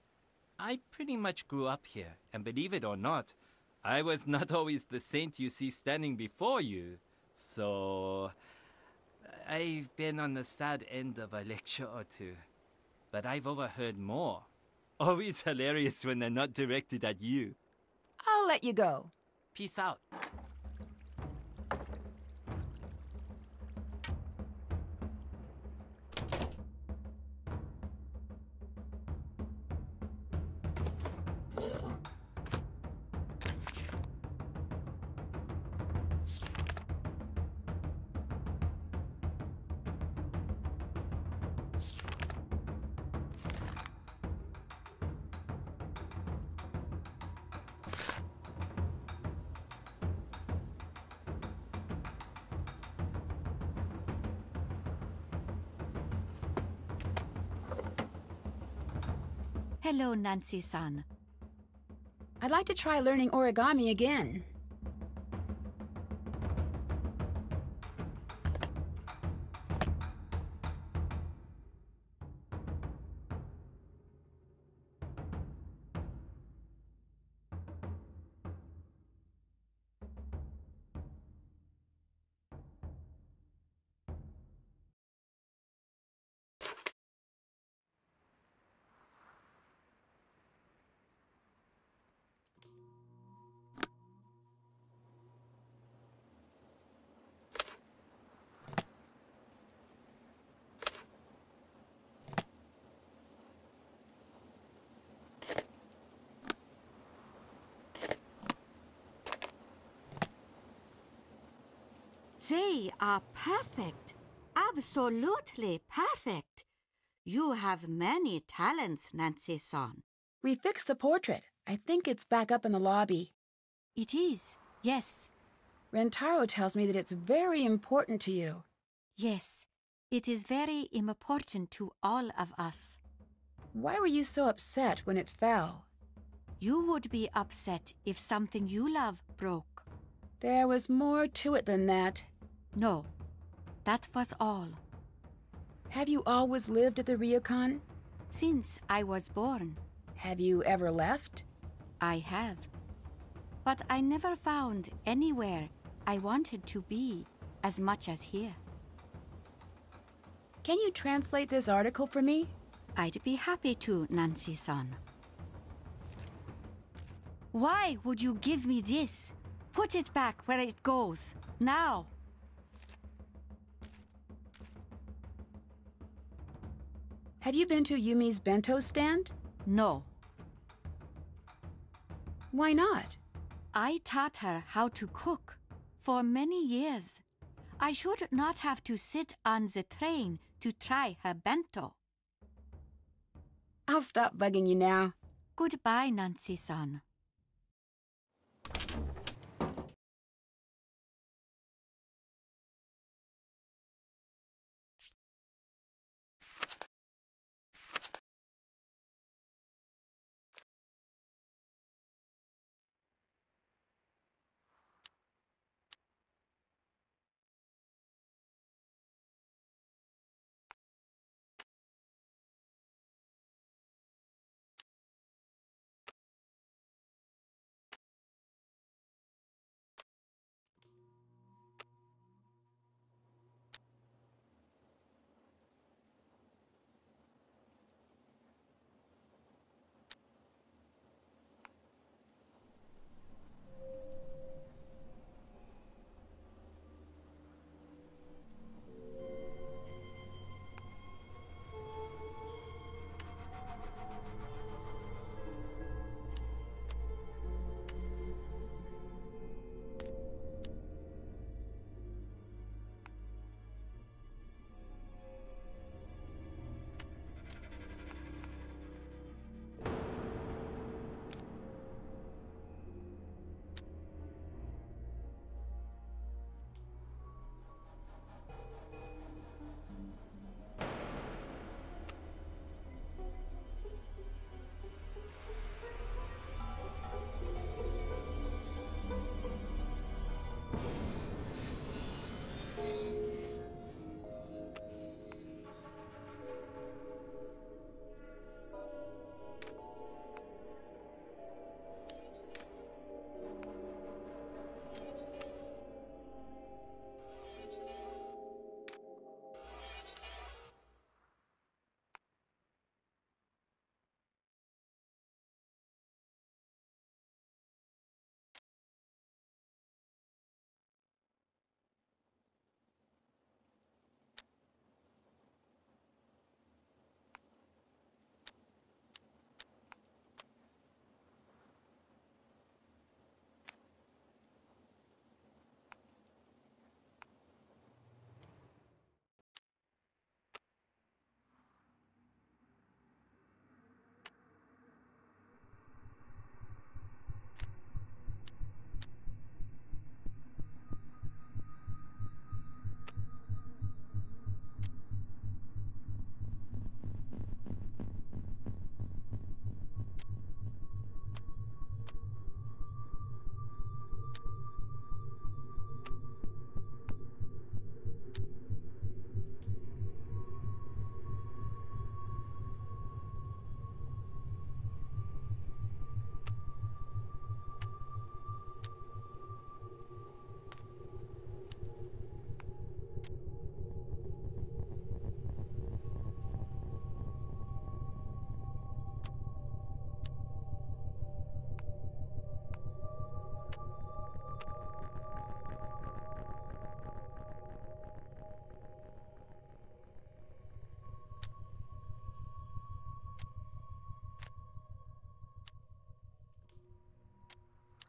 I pretty much grew up here, and believe it or not, I was not always the saint you see standing before you. So... I've been on the sad end of a lecture or two. But I've overheard more. Always hilarious when they're not directed at you. I'll let you go. Peace out. Hello, Nancy-san. I'd like to try learning origami again. They are perfect. Absolutely perfect. You have many talents, Nancy-san. We fixed the portrait. I think it's back up in the lobby. It is, yes. Rentaro tells me that it's very important to you. Yes, it is very important to all of us. Why were you so upset when it fell? You would be upset if something you love broke. There was more to it than that. No, that was all. Have you always lived at the ryokan? Since I was born. Have you ever left? I have. But I never found anywhere I wanted to be as much as here. Can you translate this article for me? I'd be happy to, Nancy-san. Why would you give me this? Put it back where it goes, now. Have you been to Yumi's bento stand? No. Why not? I taught her how to cook for many years. I should not have to sit on the train to try her bento. I'll stop bugging you now. Goodbye, Nancy-san.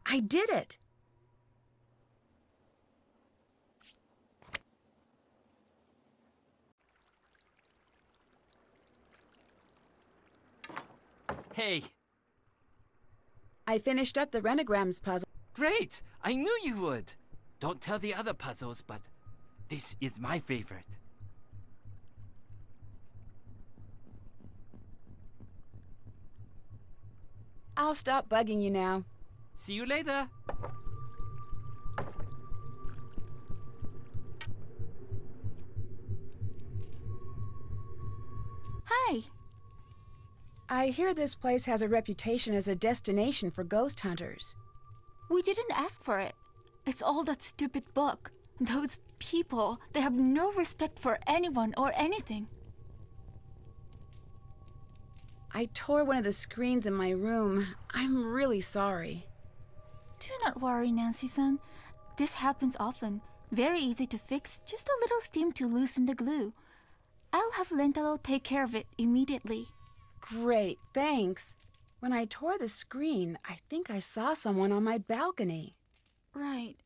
I did it! Hey. I finished up the nonograms puzzle. Great! I knew you would! Don't tell the other puzzles, but this is my favorite. I'll stop bugging you now. See you later! Hi. I hear this place has a reputation as a destination for ghost hunters. We didn't ask for it. It's all that stupid book. Those people, they have no respect for anyone or anything. I tore one of the screens in my room. I'm really sorry. Do not worry, Nancy-san. This happens often. Very easy to fix, just a little steam to loosen the glue. I'll have Lentalo take care of it immediately. Great, thanks. When I tore the screen, I think I saw someone on my balcony. Right.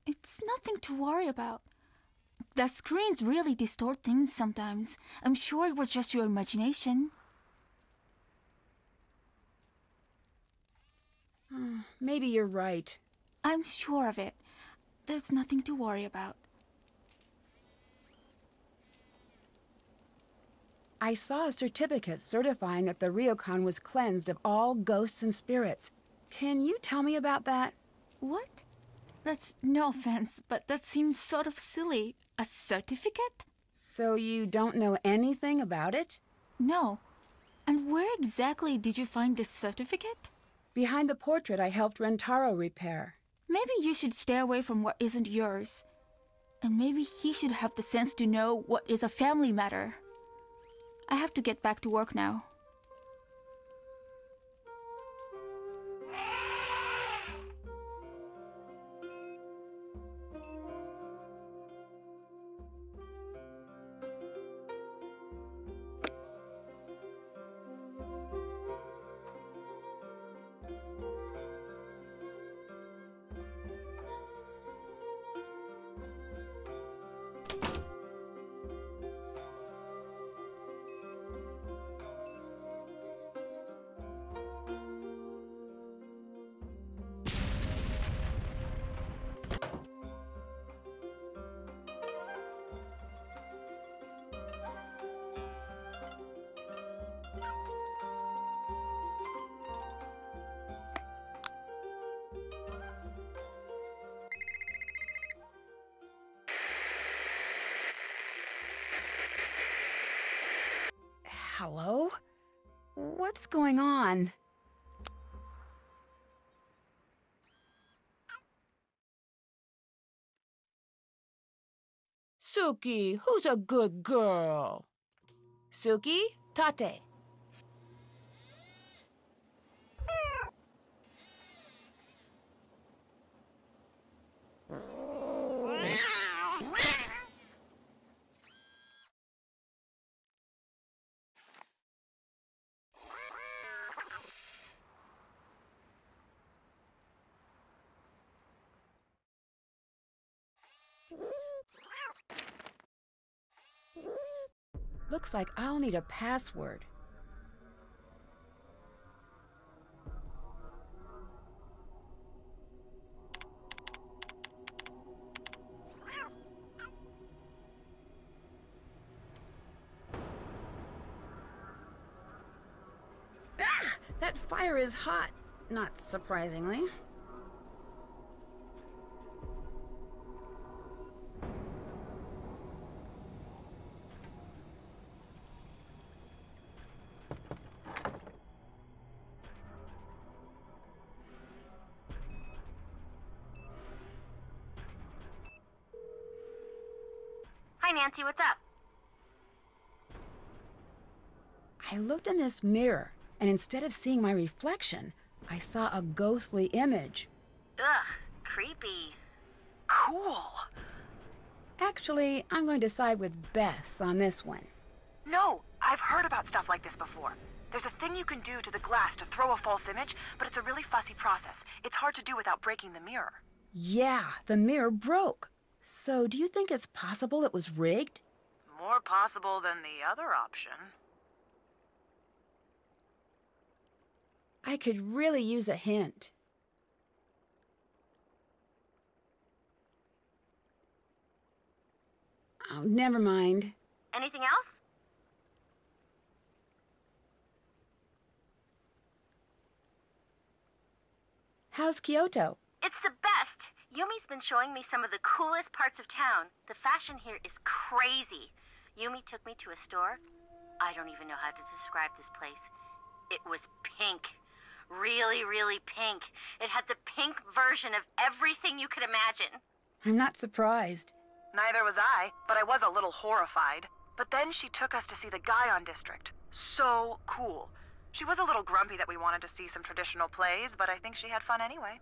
It's nothing to worry about. The screens really distort things sometimes. I'm sure it was just your imagination. Maybe you're right. I'm sure of it. There's nothing to worry about. I saw a certificate certifying that the ryokan was cleansed of all ghosts and spirits. Can you tell me about that? What? That's no offense, but that seems sort of silly. A certificate? So you don't know anything about it? No. And where exactly did you find this certificate? Behind the portrait I helped Rentaro repair. Maybe you should stay away from what isn't yours. And maybe he should have the sense to know what is a family matter. I have to get back to work now. Hello? What's going on? Suki, who's a good girl? Suki, tate. Looks like I'll need a password. Ah! That fire is hot, not surprisingly. Hi, Nancy, what's up? I looked in this mirror, and instead of seeing my reflection, I saw a ghostly image. Ugh, creepy. Cool. Actually, I'm going to side with Bess on this one. No, I've heard about stuff like this before. There's a thing you can do to the glass to throw a false image, but it's a really fussy process. It's hard to do without breaking the mirror. Yeah, the mirror broke. So do you think it's possible it was rigged? More possible than the other option. I could really use a hint. Oh, never mind. Anything else? How's Kyoto? It's the best. Yumi's been showing me some of the coolest parts of town. The fashion here is crazy. Yumi took me to a store. I don't even know how to describe this place. It was pink. Really, really pink. It had the pink version of everything you could imagine. I'm not surprised. Neither was I, but I was a little horrified. But then she took us to see the Guion District. So cool. She was a little grumpy that we wanted to see some traditional plays, but I think she had fun anyway.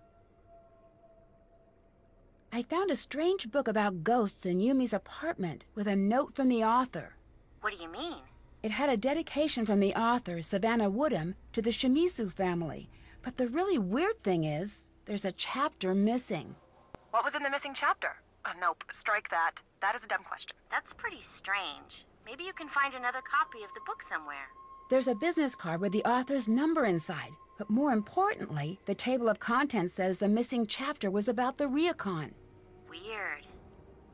I found a strange book about ghosts in Yumi's apartment with a note from the author. What do you mean? It had a dedication from the author, Savannah Woodham, to the Shimizu family. But the really weird thing is, there's a chapter missing. What was in the missing chapter? Nope, strike that. That is a dumb question. That's pretty strange. Maybe you can find another copy of the book somewhere. There's a business card with the author's number inside. But more importantly, the table of contents says the missing chapter was about the ryokan. Weird.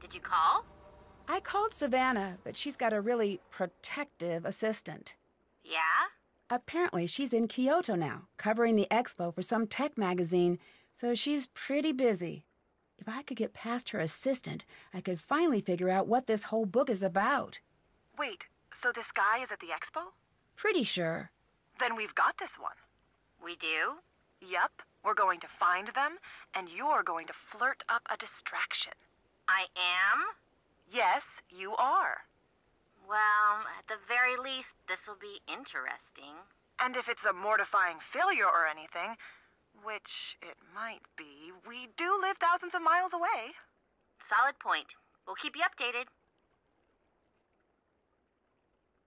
Did you call? I called Savannah, but she's got a really protective assistant. Yeah? Apparently, she's in Kyoto now, covering the expo for some tech magazine, so she's pretty busy. If I could get past her assistant, I could finally figure out what this whole book is about. Wait, so this guy is at the expo? Pretty sure. Then we've got this one. We do? Yep, we're going to find them, and you're going to flirt up a distraction. I am? Yes, you are. Well, at the very least, this'll be interesting. And if it's a mortifying failure or anything, which it might be, we do live thousands of miles away. Solid point. We'll keep you updated.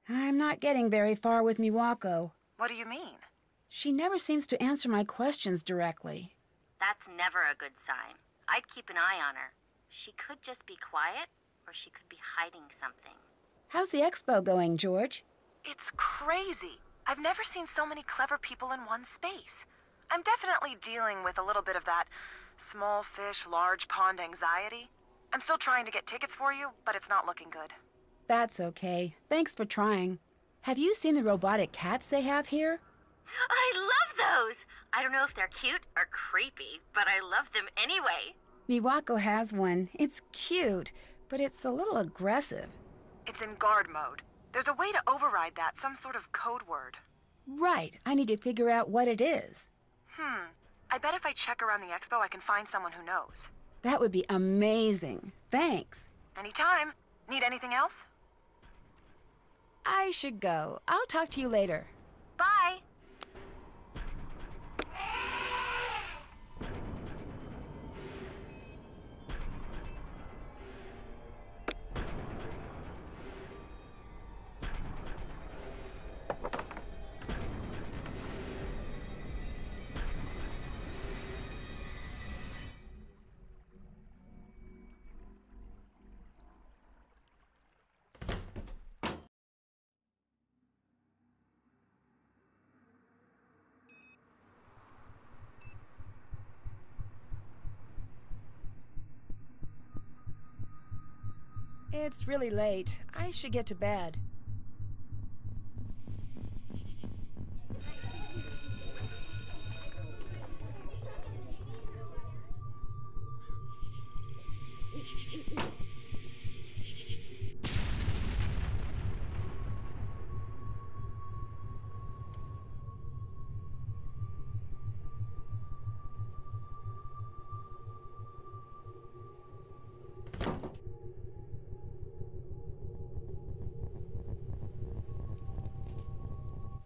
I'm not getting very far with Miwako. What do you mean? She never seems to answer my questions directly. That's never a good sign. I'd keep an eye on her. She could just be quiet, or she could be hiding something. How's the expo going, George? It's crazy. I've never seen so many clever people in one space. I'm definitely dealing with a little bit of that small fish, large pond anxiety. I'm still trying to get tickets for you, but it's not looking good. That's okay. Thanks for trying. Have you seen the robotic cats they have here? I love those! I don't know if they're cute or creepy, but I love them anyway. Miwako has one. It's cute, but it's a little aggressive. It's in guard mode. There's a way to override that, some sort of code word. Right. I need to figure out what it is. I bet if I check around the expo, I can find someone who knows. That would be amazing. Thanks. Anytime. Need anything else? I should go. I'll talk to you later. Bye! It's really late. I should get to bed.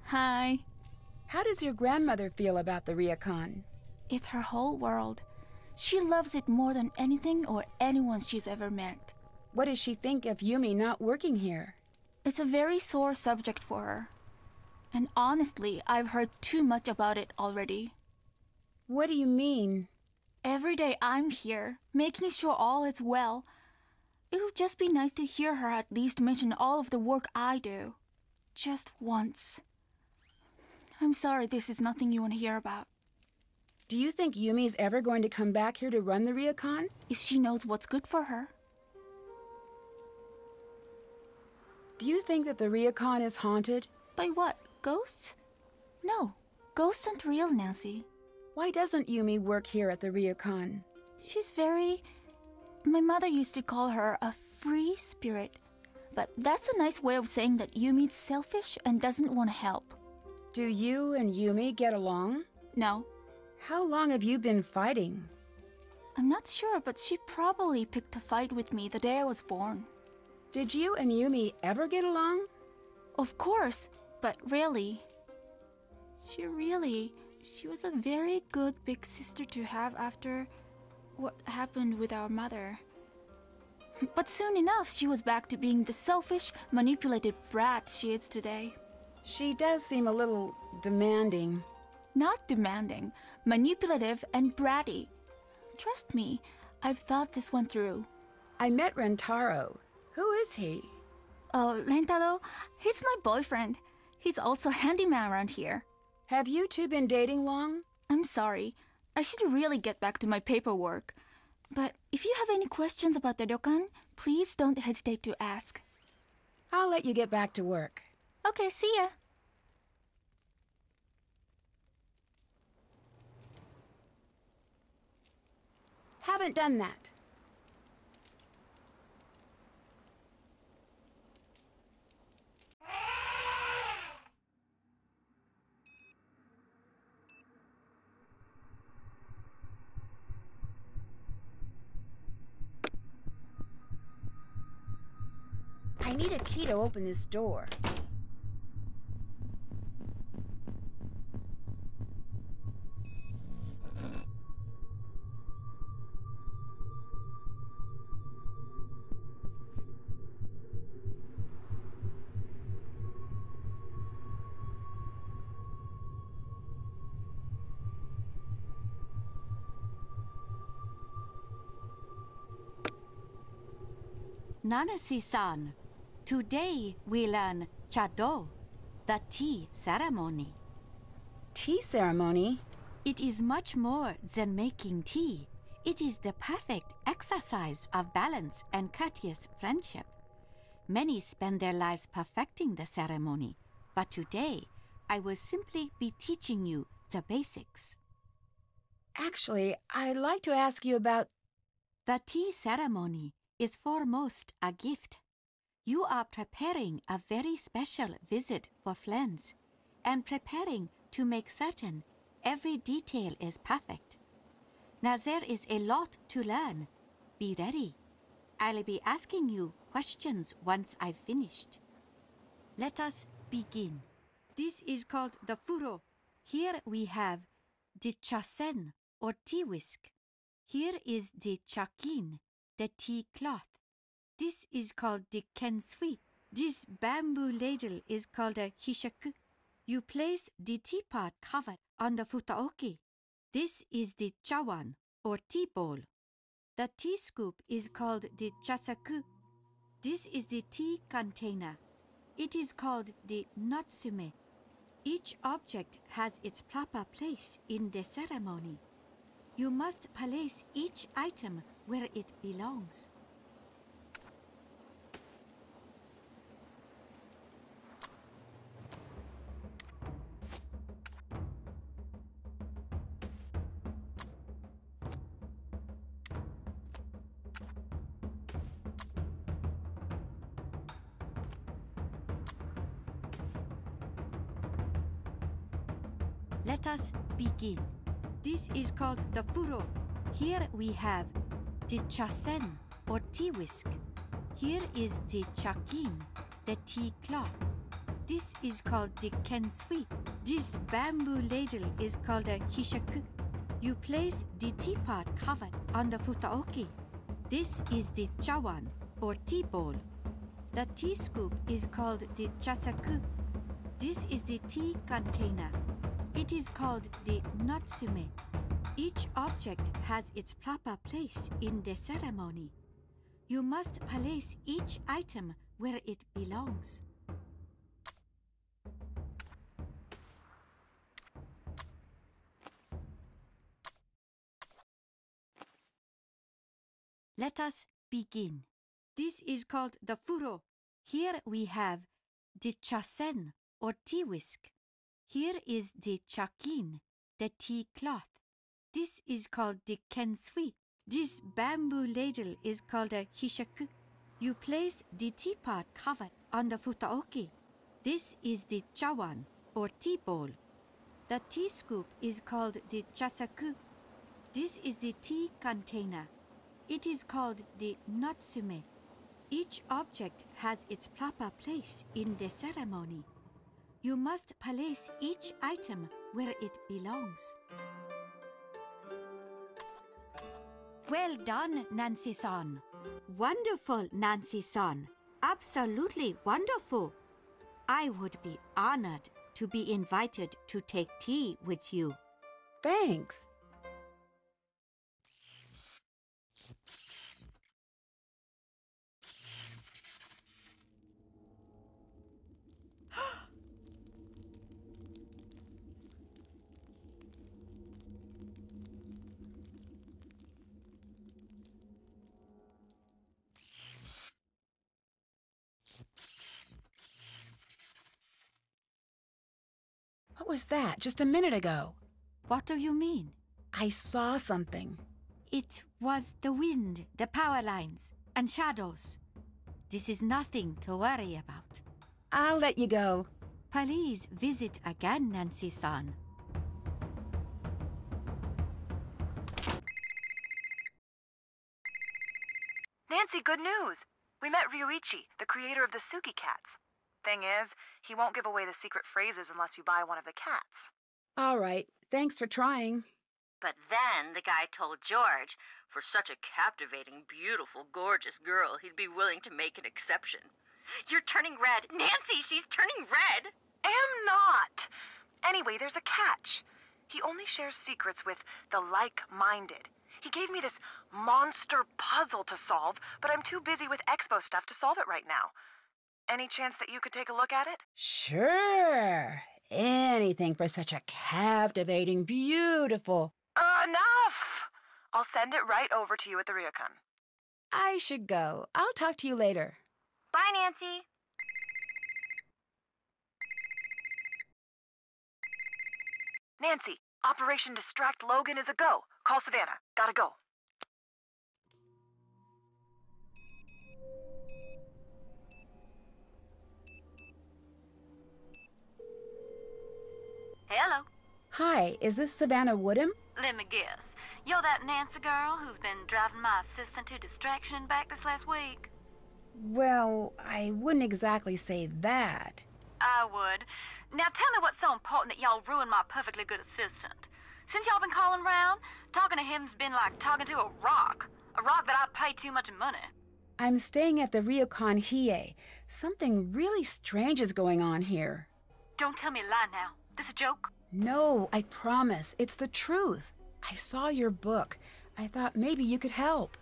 Hi. How does your grandmother feel about the ryokan? It's her whole world. She loves it more than anything or anyone she's ever met. What does she think of Yumi not working here? It's a very sore subject for her. And honestly, I've heard too much about it already. What do you mean? Every day I'm here, making sure all is well. It would just be nice to hear her at least mention all of the work I do. Just once. I'm sorry this is nothing you want to hear about. Do you think Yumi's ever going to come back here to run the Ryokan? If she knows what's good for her. Do you think that the Ryokan is haunted? By what? Ghosts? No. Ghosts aren't real, Nancy. Why doesn't Yumi work here at the Ryokan? She's very... My mother used to call her a free spirit. But that's a nice way of saying that Yumi's selfish and doesn't want to help. Do you and Yumi get along? No. How long have you been fighting? I'm not sure, but she probably picked a fight with me the day I was born. Did you and Yumi ever get along? Of course, but really... She was a very good big sister to have after what happened with our mother. But soon enough, she was back to being the selfish, manipulated brat she is today. She does seem a little demanding. Not demanding, manipulative and bratty. Trust me, I've thought this one through. I met Rentaro. Who is he? Oh, Rentaro, he's my boyfriend. He's also handyman around here. Have you two been dating long? I'm sorry. I should really get back to my paperwork. But if you have any questions about the ryokan, please don't hesitate to ask. I'll let you get back to work. Okay, see ya. Haven't done that. I need a key to open this door. Nanasi-san, today we learn Chado, the tea ceremony. Tea ceremony? It is much more than making tea. It is the perfect exercise of balance and courteous friendship. Many spend their lives perfecting the ceremony, but today I will simply be teaching you the basics. Actually, I'd like to ask you about... The tea ceremony is foremost a gift. You are preparing a very special visit for friends and preparing to make certain every detail is perfect. Now there is a lot to learn. Be ready. I'll be asking you questions once I've finished. Let us begin. This is called the furo. Here we have the chasen or tea whisk. Here is the chakin, the tea cloth. This is called the kensui. This bamboo ladle is called a hishaku. You place the teapot cover on the futaoki. This is the chawan or tea bowl. The tea scoop is called the chasaku. This is the tea container. It is called the natsume. Each object has its proper place in the ceremony. You must place each item where it belongs. Let us begin. This is called the furo. Here we have the chasen or tea whisk. Here is the chakin, the tea cloth. This is called the kensui. This bamboo ladle is called a hishaku. You place the teapot cover on the futaoki. This is the chawan or tea bowl. The tea scoop is called the chasaku. This is the tea container. It is called the natsume. Each object has its proper place in the ceremony. You must place each item where it belongs. Let us begin. This is called the furo. Here we have the chasen, or tea whisk. Here is the chakin, the tea cloth. This is called the kensui. This bamboo ladle is called a hishaku. You place the teapot cover on the futaoki. This is the chawan, or tea bowl. The tea scoop is called the chasaku. This is the tea container. It is called the natsume. Each object has its proper place in the ceremony. You must place each item where it belongs. Well done, Nancy-san. Wonderful, Nancy-san. Absolutely wonderful. I would be honored to be invited to take tea with you. Thanks. What was that just a minute ago? What do you mean? I saw something. It was the wind, the power lines, and shadows. This is nothing to worry about. I'll let you go. Please visit again, Nancy-san. Nancy, good news. We met Ryuichi, the creator of the Suki cats. Thing is, he won't give away the secret phrases unless you buy one of the cats. All right. Thanks for trying. But then the guy told George, for such a captivating, beautiful, gorgeous girl, he'd be willing to make an exception. You're turning red. Nancy, she's turning red. Am not. Anyway, there's a catch. He only shares secrets with the like-minded. He gave me this monster puzzle to solve, but I'm too busy with expo stuff to solve it right now. Any chance that you could take a look at it? Sure. Anything for such a captivating, beautiful... Enough! I'll send it right over to you at the ryokan. I should go. I'll talk to you later. Bye, Nancy. Nancy, Operation Distract Logan is a go. Call Savannah. Gotta go. Hello. Hi, is this Savannah Woodham? Let me guess. You're that Nancy girl who's been driving my assistant to distraction and back this last week? Well, I wouldn't exactly say that. I would. Now tell me what's so important that y'all ruined my perfectly good assistant. Since y'all been calling round, talking to him's been like talking to a rock that I'd pay too much money. I'm staying at the ryokan Hiei. Something really strange is going on here. Don't tell me a lie now. This a joke? No, I promise. It's the truth. I saw your book. I thought maybe you could help.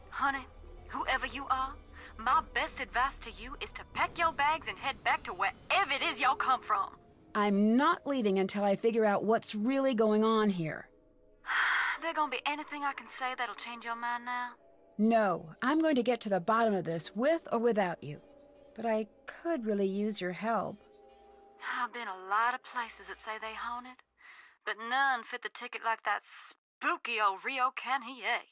Honey, whoever you are, my best advice to you is to pack your bags and head back to wherever it is y'all come from. I'm not leaving until I figure out what's really going on here. There gonna be anything I can say that'll change your mind now? No, I'm going to get to the bottom of this with or without you. But I could really use your help. I've been a lot of places that say they haunted, but none fit the ticket like that spooky old ryokan Hiei.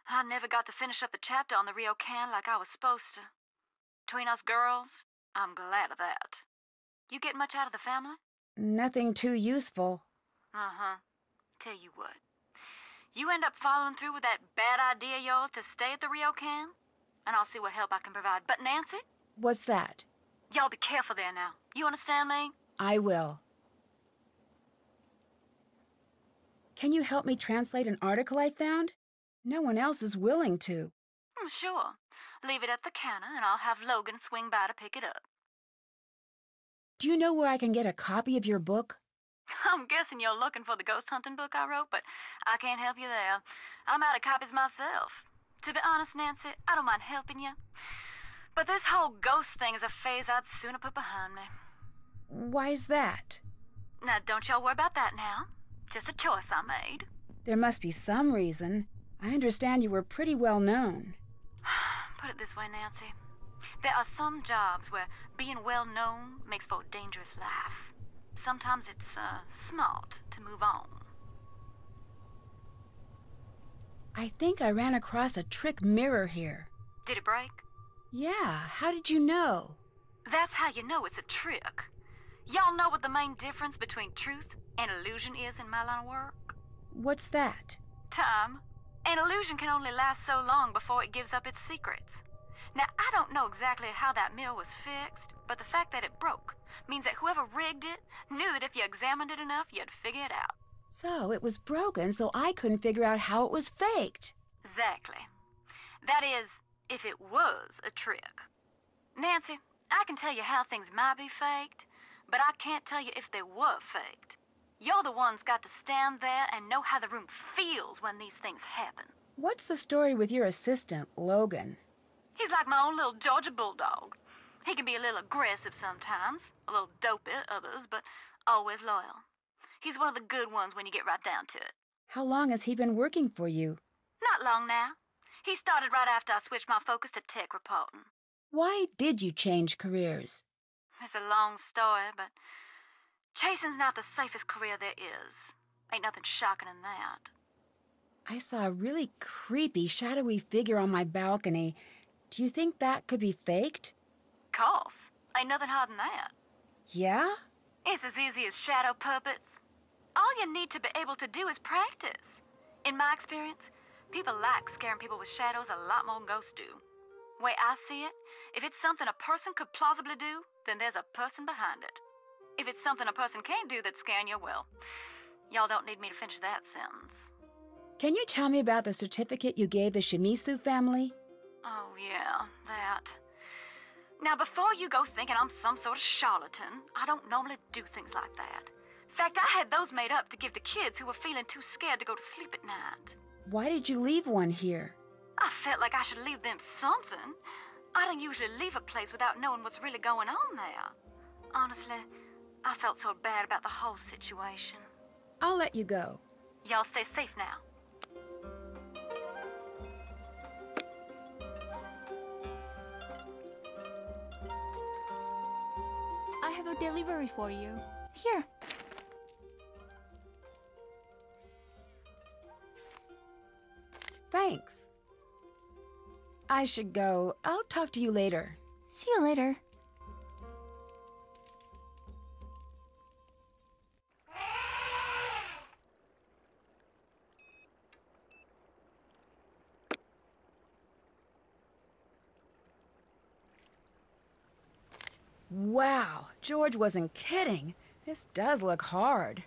I never got to finish up the chapter on the ryokan like I was supposed to. Between us girls, I'm glad of that. You get much out of the family? Nothing too useful. Uh-huh. Tell you what. You end up following through with that bad idea of yours to stay at the ryokan, and I'll see what help I can provide. But Nancy? What's that? Y'all be careful there now. You understand me? I will. Can you help me translate an article I found? No one else is willing to. Sure. Leave it at the counter, and I'll have Logan swing by to pick it up. Do you know where I can get a copy of your book? I'm guessing you're looking for the ghost hunting book I wrote, but I can't help you there. I'm out of copies myself. To be honest, Nancy, I don't mind helping you. But this whole ghost thing is a phase I'd sooner put behind me. Why's that? Now, don't y'all worry about that now. Just a choice I made. There must be some reason. I understand you were pretty well known. Put it this way, Nancy. There are some jobs where being well known makes for a dangerous life. Sometimes it's smart to move on. I think I ran across a trick mirror here. Did it break? Yeah, how did you know? That's how you know it's a trick. Y'all know what the main difference between truth and illusion is in my line of work? What's that? Time. An illusion can only last so long before it gives up its secrets. Now, I don't know exactly how that mill was fixed, but the fact that it broke means that whoever rigged it knew that if you examined it enough, you'd figure it out. So it was broken, so I couldn't figure out how it was faked. Exactly. That is, if it was a trick. Nancy, I can tell you how things might be faked, but I can't tell you if they were faked. You're the ones got to stand there and know how the room feels when these things happen. What's the story with your assistant, Logan? He's like my own little Georgia bulldog. He can be a little aggressive sometimes, a little dopey at others, but always loyal. He's one of the good ones when you get right down to it. How long has he been working for you? Not long now. He started right after I switched my focus to tech reporting. Why did you change careers? It's a long story, but chasing's not the safest career there is. Ain't nothing shocking in that. I saw a really creepy, shadowy figure on my balcony. Do you think that could be faked? Course. Ain't nothing harder than that. Yeah? It's as easy as shadow puppets. All you need to be able to do is practice. In my experience, people like scaring people with shadows a lot more than ghosts do. Way I see it, if it's something a person could plausibly do, then there's a person behind it. If it's something a person can't do that's scaring you, well, y'all don't need me to finish that sentence. Can you tell me about the certificate you gave the Shimizu family? Oh, yeah, that. Now, before you go thinking I'm some sort of charlatan, I don't normally do things like that. In fact, I had those made up to give to kids who were feeling too scared to go to sleep at night. Why did you leave one here? I felt like I should leave them something. I don't usually leave a place without knowing what's really going on there. Honestly, I felt so bad about the whole situation. I'll let you go. Y'all stay safe now. I have a delivery for you. Here. Thanks. I should go. I'll talk to you later. See you later. Wow, George wasn't kidding. This does look hard.